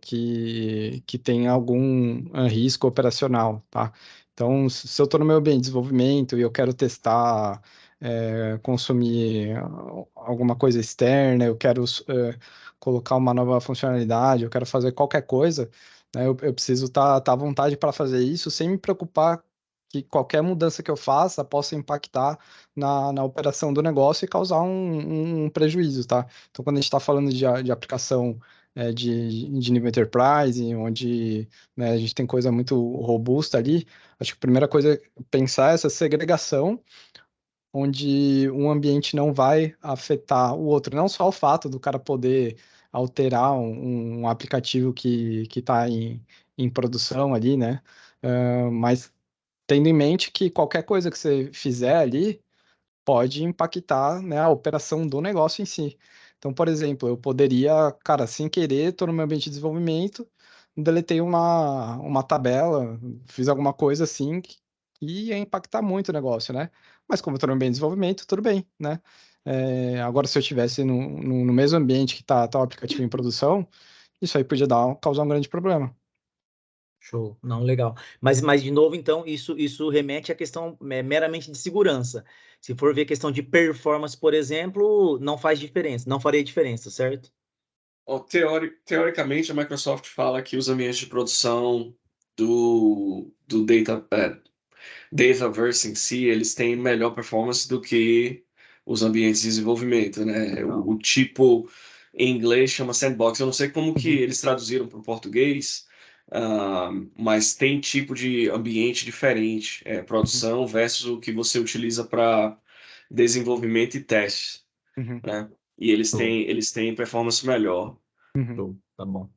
que tem algum risco operacional, tá? Então, se eu estou no meu ambiente de desenvolvimento e eu quero testar, consumir alguma coisa externa, eu quero colocar uma nova funcionalidade, eu quero fazer qualquer coisa, né, eu preciso estar à vontade para fazer isso sem me preocupar que qualquer mudança que eu faça possa impactar na operação do negócio e causar um prejuízo, tá? Então, quando a gente está falando de aplicação de nível enterprise, onde, né, a gente tem coisa muito robusta ali, acho que a primeira coisa é pensar essa segregação, onde um ambiente não vai afetar o outro. Não só o fato do cara poder alterar um aplicativo que está em produção ali, né? Mas tendo em mente que qualquer coisa que você fizer ali pode impactar, né, a operação do negócio em si. Então, por exemplo, eu poderia, cara, sem querer, estou no meu ambiente de desenvolvimento, deletei uma tabela, fiz alguma coisa assim que ia impactar muito o negócio, né? Mas como eu estou no ambiente de desenvolvimento, tudo bem, né? Agora, se eu estivesse no mesmo ambiente que está o aplicativo em produção, isso aí podia causar um grande problema. Show, não, legal. Mas de novo, então, isso remete à questão meramente de segurança. Se for ver questão de performance, por exemplo, não faz diferença, não faria diferença, certo? Teoricamente, a Microsoft fala que os ambientes de produção do Dataverse em si, eles têm melhor performance do que os ambientes de desenvolvimento, né? O tipo em inglês chama sandbox. Eu não sei como que eles traduziram para o português, mas tem tipo de ambiente diferente, produção versus o que você utiliza para desenvolvimento e teste, Uhum. né? E eles têm performance melhor. Uhum. Show, tá bom.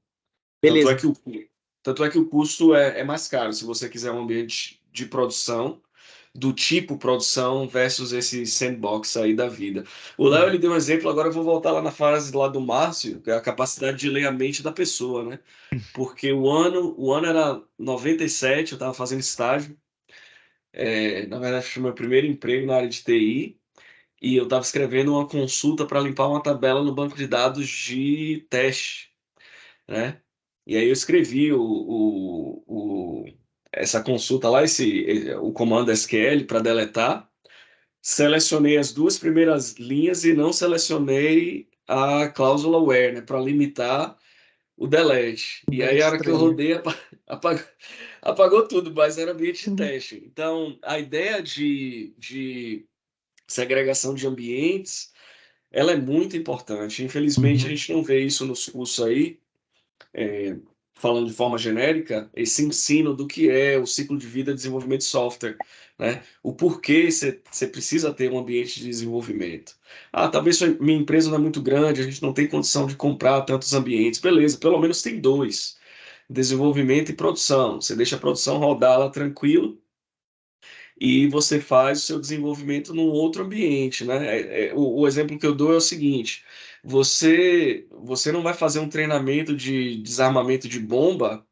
Tanto Beleza. tanto é que o custo é mais caro se você quiser um ambiente de produção do tipo produção versus esse sandbox aí da vida. O Léo, ele deu um exemplo, agora eu vou voltar lá na fase lá do Márcio, que é a capacidade de ler a mente da pessoa, né? Porque o ano era 97, eu estava fazendo estágio, na verdade foi meu primeiro emprego na área de TI, e eu estava escrevendo uma consulta para limpar uma tabela no banco de dados de teste, né? E aí eu escrevi essa consulta lá, o comando SQL para deletar, selecionei as duas primeiras linhas e não selecionei a cláusula where, né, para limitar o delete. E aí, a hora que eu Estranho. rodei, apagou tudo, mas era ambiente de teste. Então, a ideia de segregação de ambientes, ela é muito importante. Infelizmente, a gente não vê isso nos cursos aí, falando de forma genérica, esse ensino do que é o ciclo de vida de desenvolvimento de software, né? O porquê você precisa ter um ambiente de desenvolvimento. Talvez minha empresa não é muito grande, a gente não tem condição de comprar tantos ambientes. Beleza, pelo menos tem dois: desenvolvimento e produção. Você deixa a produção rodar lá tranquilo e você faz o seu desenvolvimento num outro ambiente, né? O exemplo que eu dou é o seguinte: você não vai fazer um treinamento de desarmamento de bomba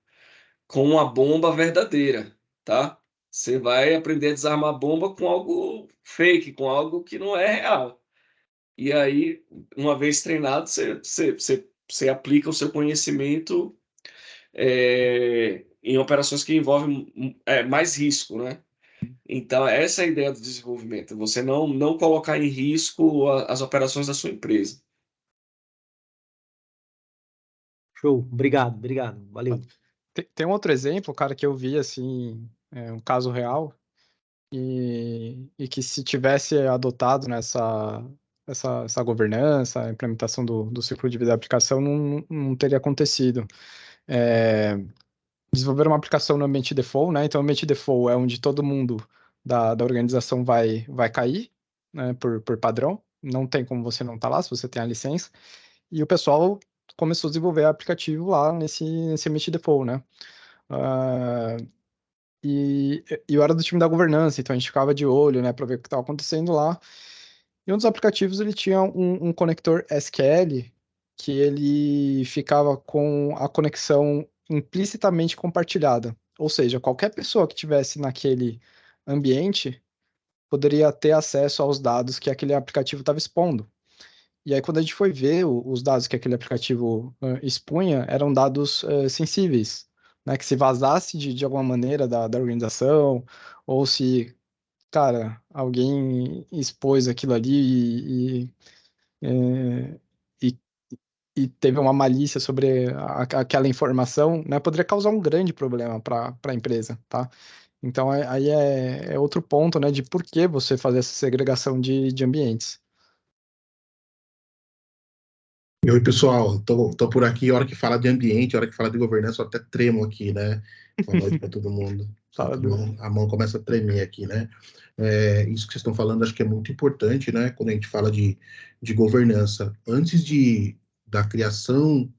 com uma bomba verdadeira, tá? Você vai aprender a desarmar bomba com algo fake, com algo que não é real. E aí, uma vez treinado, você aplica o seu conhecimento em operações que envolvem mais risco, né? Então, essa é a ideia do desenvolvimento, você não colocar em risco as operações da sua empresa. Show, obrigado, valeu. Tem um outro exemplo, cara, que eu vi, assim, um caso real, e que se tivesse adotado essa governança, a implementação do ciclo de vida da aplicação, não teria acontecido. Desenvolver uma aplicação no ambiente default, né? Então, o ambiente default é onde todo mundo da organização vai cair, né? Por padrão. Não tem como você não estar lá, se você tem a licença. E o pessoal começou a desenvolver aplicativo lá nesse ambiente default, né? E eu era do time da governança, então a gente ficava de olho, né, para ver o que estava acontecendo lá. E um dos aplicativos, ele tinha um conector SQL que ele ficava com a conexão implicitamente compartilhada. Ou seja, qualquer pessoa que tivesse naquele ambiente poderia ter acesso aos dados que aquele aplicativo estava expondo. E aí, quando a gente foi ver os dados que aquele aplicativo expunha, eram dados sensíveis, né? Que se vazasse de alguma maneira da organização, ou se, cara, alguém expôs aquilo ali é, e, e teve uma malícia sobre aquela informação, né? Poderia causar um grande problema para a empresa, tá? Então, aí é outro ponto, né? De por que você fazer essa segregação de ambientes. Oi, pessoal, tô por aqui, a hora que fala de ambiente, a hora que fala de governança, eu até tremo aqui, né? Boa noite para todo mundo. A mão começa a tremer aqui, né? Isso que vocês estão falando, acho que é muito importante, né? Quando a gente fala de governança. Antes da criação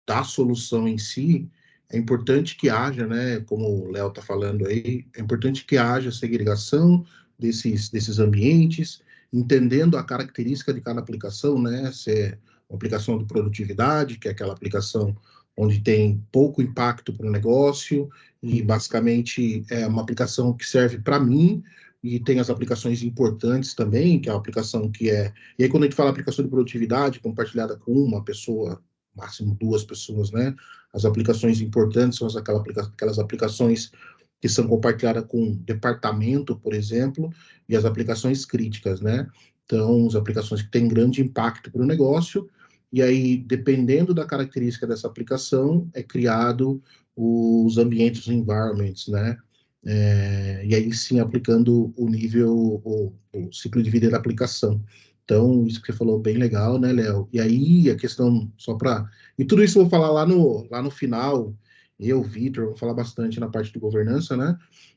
da solução em si, é importante que haja, né? Como o Léo está falando aí, é importante que haja segregação desses ambientes, entendendo a característica de cada aplicação, né? Se é uma aplicação de produtividade, que é aquela aplicação onde tem pouco impacto para o negócio, e basicamente é uma aplicação que serve para mim, e tem as aplicações importantes também, que é a aplicação que é... E aí, quando a gente fala aplicação de produtividade, compartilhada com uma pessoa, máximo 2 pessoas, né? As aplicações importantes são aquelas aplicações que são compartilhadas com um departamento, por exemplo, e as aplicações críticas, né? Então, as aplicações que têm grande impacto para o negócio, e aí, dependendo da característica dessa aplicação, é criado os ambientes, os environments, né? E aí sim, aplicando o nível, o ciclo de vida da aplicação. Então, isso que você falou, bem legal, né, Léo? E aí, a questão, só para... E tudo isso eu vou falar lá no final, eu, Vitor, vou falar bastante na parte de governança, né?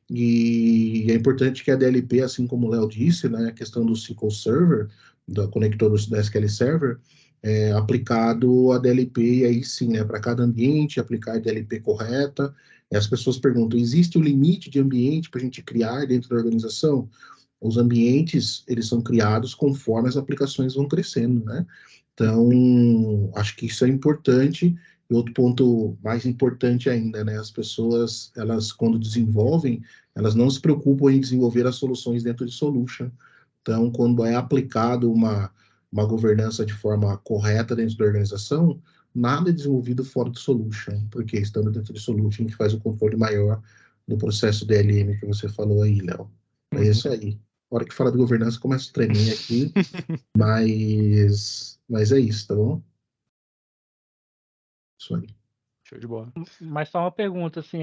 E é importante que a DLP, assim como o Léo disse, né, a questão do SQL Server, do conector do SQL Server, aplicado a DLP, e aí sim, né, para cada ambiente, aplicar a DLP correta. E as pessoas perguntam, existe um limite de ambiente para a gente criar dentro da organização? Os ambientes, eles são criados conforme as aplicações vão crescendo, né? Então, acho que isso é importante. E outro ponto mais importante ainda, né? As pessoas, elas, quando desenvolvem, elas não se preocupam em desenvolver as soluções dentro de solution. Então, quando é aplicado uma governança de forma correta dentro da organização, nada é desenvolvido fora do solution, porque estando dentro de solution que faz o controle maior do processo DLM que você falou aí, Léo. É isso aí. A hora que fala de governança, começa a tremer aqui, mas é isso, tá bom? Isso aí. Show de bola. Mas só uma pergunta, assim,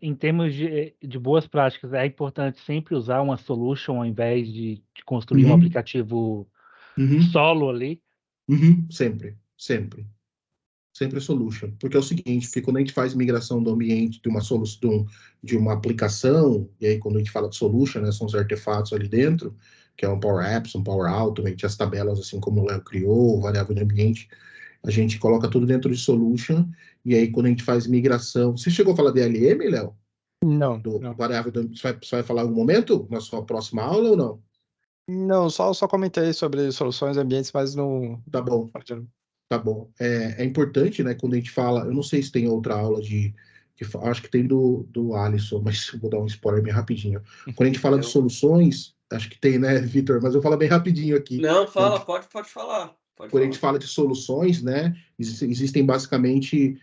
em termos de boas práticas, é importante sempre usar uma solution ao invés de construir um aplicativo solo ali? Sempre. Sempre solution. Porque é o seguinte, porque quando a gente faz migração do ambiente de uma solução, de uma aplicação, e aí quando a gente fala de solution, né, são os artefatos ali dentro, que é um Power Apps, um Power Automate, as tabelas, assim como o Léo criou, variável de ambiente, a gente coloca tudo dentro de solution, e aí quando a gente faz migração... Você chegou a falar de LM, Léo? Não. Variável de... Você vai falar em algum momento, na sua próxima aula ou não? Não, só comentei sobre soluções e ambientes, mas não... Tá bom. Tá bom. É importante, né, quando a gente fala... Eu não sei se tem outra aula acho que tem do Alisson, mas vou dar um spoiler bem rapidinho. Quando a gente fala de soluções, acho que tem, né, Vitor? Mas eu vou falar bem rapidinho aqui. Não, fala, pode falar. Quando a gente fala de soluções, né, existem basicamente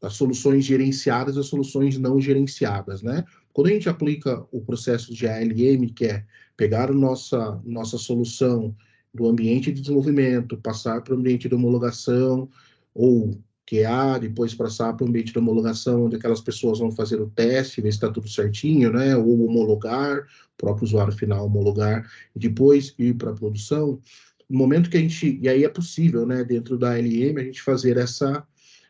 as soluções gerenciadas e as soluções não gerenciadas, né? Quando a gente aplica o processo de ALM, que é pegar a nossa solução do ambiente de desenvolvimento, passar para o ambiente de homologação, ou QA, depois passar para o ambiente de homologação, onde aquelas pessoas vão fazer o teste, ver se está tudo certinho, né? Ou homologar, o próprio usuário final homologar, e depois ir para a produção. No momento que a gente, e aí é possível, né, dentro da LM, a gente fazer essa,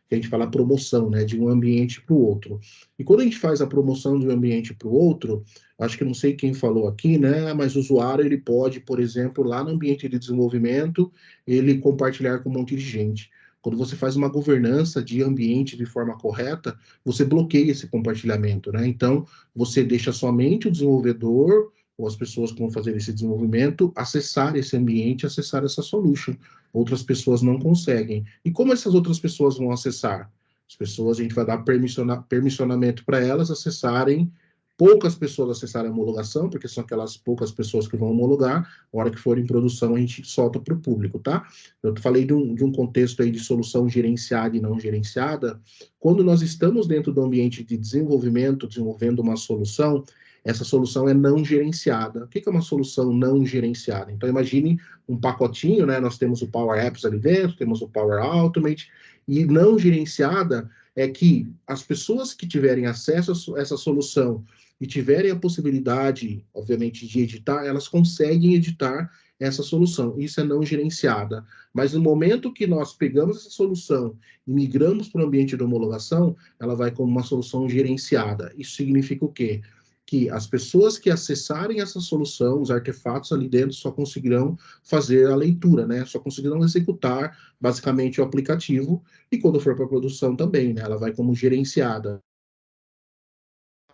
que a gente fala promoção, né, de um ambiente para o outro. E quando a gente faz a promoção de um ambiente para o outro, acho que não sei quem falou aqui, né, mas o usuário, ele pode, por exemplo, lá no ambiente de desenvolvimento, ele compartilhar com um monte de gente. Quando você faz uma governança de ambiente de forma correta, você bloqueia esse compartilhamento, né? Então, você deixa somente o desenvolvedor ou as pessoas que vão fazer esse desenvolvimento acessar esse ambiente, acessar essa solution. Outras pessoas não conseguem. E como essas outras pessoas vão acessar? As pessoas, a gente vai dar permissionamento para elas acessarem, poucas pessoas acessarem a homologação, porque são aquelas poucas pessoas que vão homologar, a hora que for em produção a gente solta para o público, tá? Eu falei de um contexto aí de solução gerenciada e não gerenciada. Quando nós estamos dentro do ambiente de desenvolvimento, desenvolvendo uma solução, essa solução é não gerenciada. O que é uma solução não gerenciada? Então, imagine um pacotinho, né? Nós temos o Power Apps ali dentro, temos o Power Automate, e não gerenciada é que as pessoas que tiverem acesso a essa solução e tiverem a possibilidade, obviamente, de editar, elas conseguem editar essa solução. Isso é não gerenciada. Mas no momento que nós pegamos essa solução e migramos para o ambiente de homologação, ela vai como uma solução gerenciada. Isso significa o quê? Que as pessoas que acessarem essa solução, os artefatos ali dentro, só conseguirão fazer a leitura, né? Só conseguirão executar, basicamente, o aplicativo. E quando for para a produção também, né? Ela vai como gerenciada.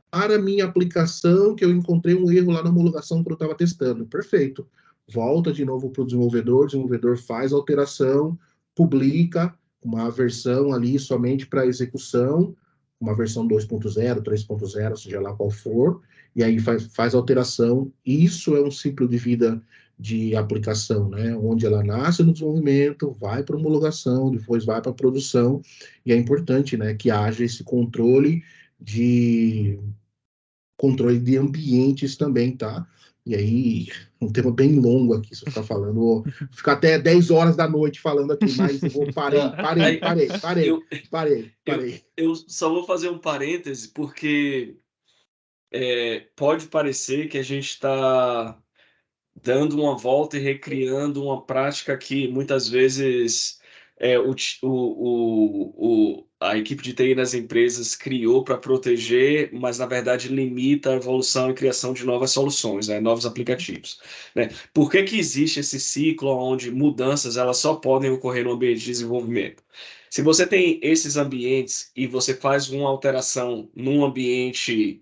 Para a minha aplicação, que eu encontrei um erro lá na homologação quando eu estava testando. Perfeito. Volta de novo para o desenvolvedor faz a alteração, publica uma versão ali somente para execução, uma versão 2.0, 3.0, seja lá qual for, e aí faz a alteração. Isso é um ciclo de vida de aplicação, né? Onde ela nasce no desenvolvimento, vai para homologação, depois vai para a produção, e é importante, né, que haja esse controle de ambientes também, tá? E aí, um tema bem longo aqui, se eu ficar falando, vou ficar até 10 horas da noite falando aqui, mas eu vou parei. Eu só vou fazer um parêntese, porque pode parecer que a gente está dando uma volta e recriando uma prática que muitas vezes a equipe de TI nas empresas criou para proteger, mas na verdade limita a evolução e criação de novas soluções, né, novos aplicativos. Né? Por que existe esse ciclo onde mudanças elas só podem ocorrer no ambiente de desenvolvimento? Se você tem esses ambientes e você faz uma alteração num ambiente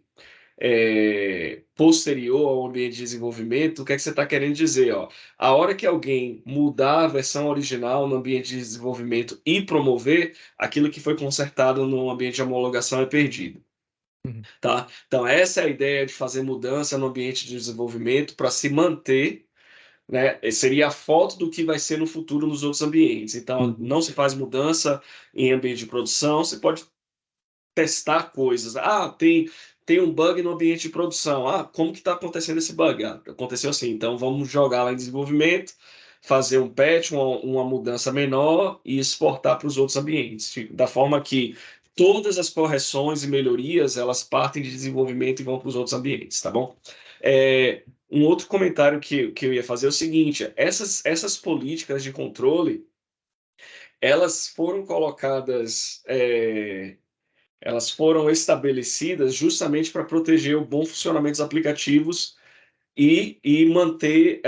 posterior ao ambiente de desenvolvimento, o que é que você está querendo dizer? Ó? A hora que alguém mudar a versão original no ambiente de desenvolvimento e promover, aquilo que foi consertado no ambiente de homologação é perdido. Tá? Então, essa é a ideia de fazer mudança no ambiente de desenvolvimento para se manter, né? Seria a foto do que vai ser no futuro nos outros ambientes. Então, não se faz mudança em ambiente de produção, você pode testar coisas. Tem um bug no ambiente de produção. Como que está acontecendo esse bug? Aconteceu assim, então vamos jogar lá em desenvolvimento, fazer um patch, uma mudança menor e exportar para os outros ambientes, da forma que todas as correções e melhorias, elas partem de desenvolvimento e vão para os outros ambientes, tá bom? Um outro comentário que eu ia fazer é o seguinte, essas políticas de controle, elas foram colocadas... elas foram estabelecidas justamente para proteger o bom funcionamento dos aplicativos e manter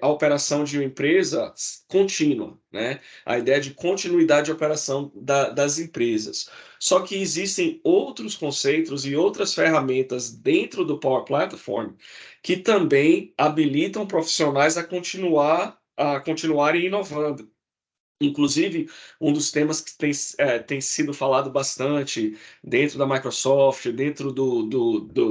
a operação de uma empresa contínua, né? A ideia de continuidade de operação das empresas. Só que existem outros conceitos e outras ferramentas dentro do Power Platform que também habilitam profissionais a continuarem inovando. Inclusive, um dos temas que tem sido falado bastante dentro da Microsoft, dentro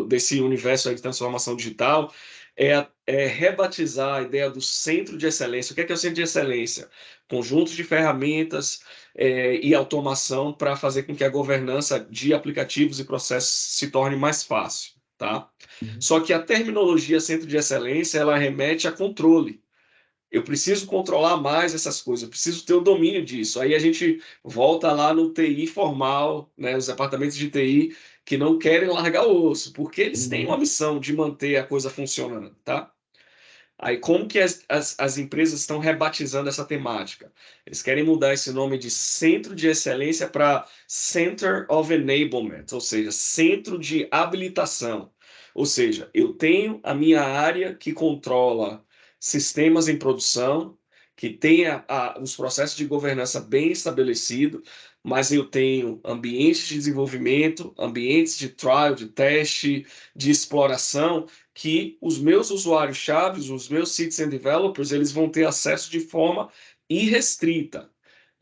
desse universo de transformação digital, é rebatizar a ideia do centro de excelência. O que é o centro de excelência? Conjunto de ferramentas e automação para fazer com que a governança de aplicativos e processos se torne mais fácil. Tá? Só que a terminologia centro de excelência ela remete a controle. Eu preciso controlar mais essas coisas, eu preciso ter o domínio disso. Aí a gente volta lá no TI formal, né, os departamentos de TI que não querem largar o osso, porque eles têm uma missão de manter a coisa funcionando, tá? Aí como que as empresas estão rebatizando essa temática? Eles querem mudar esse nome de Centro de Excelência para Center of Enablement, ou seja, Centro de Habilitação. Ou seja, eu tenho a minha área que controla sistemas em produção, que tem os processos de governança bem estabelecidos, mas eu tenho ambientes de desenvolvimento, ambientes de trial, de teste, de exploração, que os meus usuários-chave, os meus citizen developers, eles vão ter acesso de forma irrestrita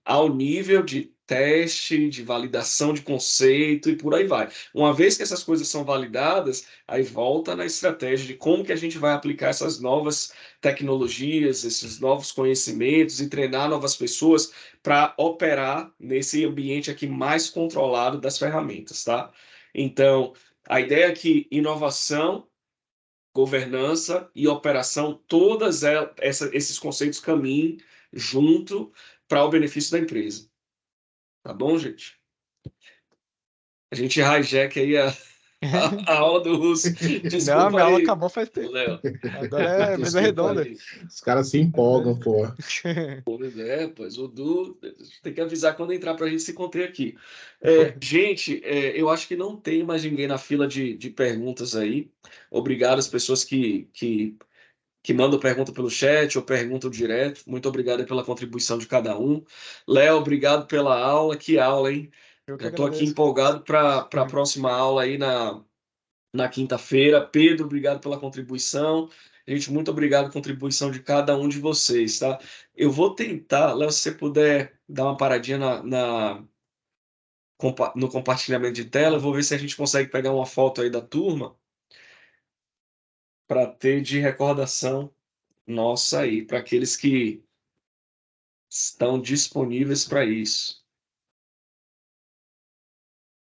ao nível de teste, de validação de conceito e por aí vai. Uma vez que essas coisas são validadas, aí volta na estratégia de como que a gente vai aplicar essas novas tecnologias, esses novos conhecimentos e treinar novas pessoas para operar nesse ambiente aqui mais controlado das ferramentas, tá? Então, a ideia é que inovação, governança e operação, todas esses conceitos caminhem junto para o benefício da empresa. Tá bom, gente? A gente hijack aí a aula do Russo. Desculpa. Não, minha aula aí, acabou faz tempo. Léo. Agora é mesa Desculpa redonda. aí. Os caras se empolgam, pô. Pois o Du tem que avisar quando entrar para a gente se conter aqui. Gente, eu acho que não tem mais ninguém na fila de perguntas aí. Obrigado às pessoas que mandam pergunta pelo chat ou perguntam direto. Muito obrigado pela contribuição de cada um. Léo, obrigado pela aula. Que aula, hein? Já estou aqui empolgado para a próxima aula aí na quinta-feira. Pedro, obrigado pela contribuição. Gente, muito obrigado pela contribuição de cada um de vocês, tá? Eu vou tentar, Léo, se você puder dar uma paradinha no compartilhamento de tela, eu vou ver se a gente consegue pegar uma foto aí da turma para ter de recordação nossa aí, para aqueles que estão disponíveis para isso.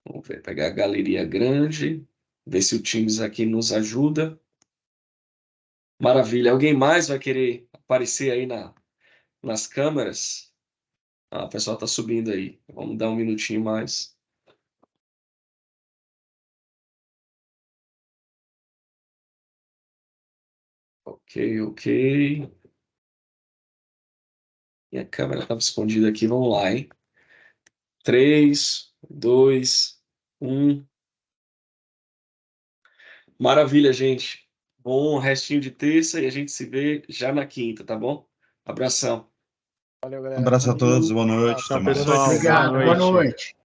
Vamos ver, pegar a galeria grande, ver se o Teams aqui nos ajuda. Maravilha. Alguém mais vai querer aparecer aí nas câmeras? O pessoal está subindo aí. Vamos dar um minutinho mais. Ok. E a câmera estava escondida aqui. Vamos lá, hein? 3, 2, 1. Maravilha, gente. Bom restinho de terça e a gente se vê já na quinta, tá bom? Abração. Valeu, galera. Um abraço a todos, boa noite. Tchau, até mais. pessoal. Obrigado, boa noite.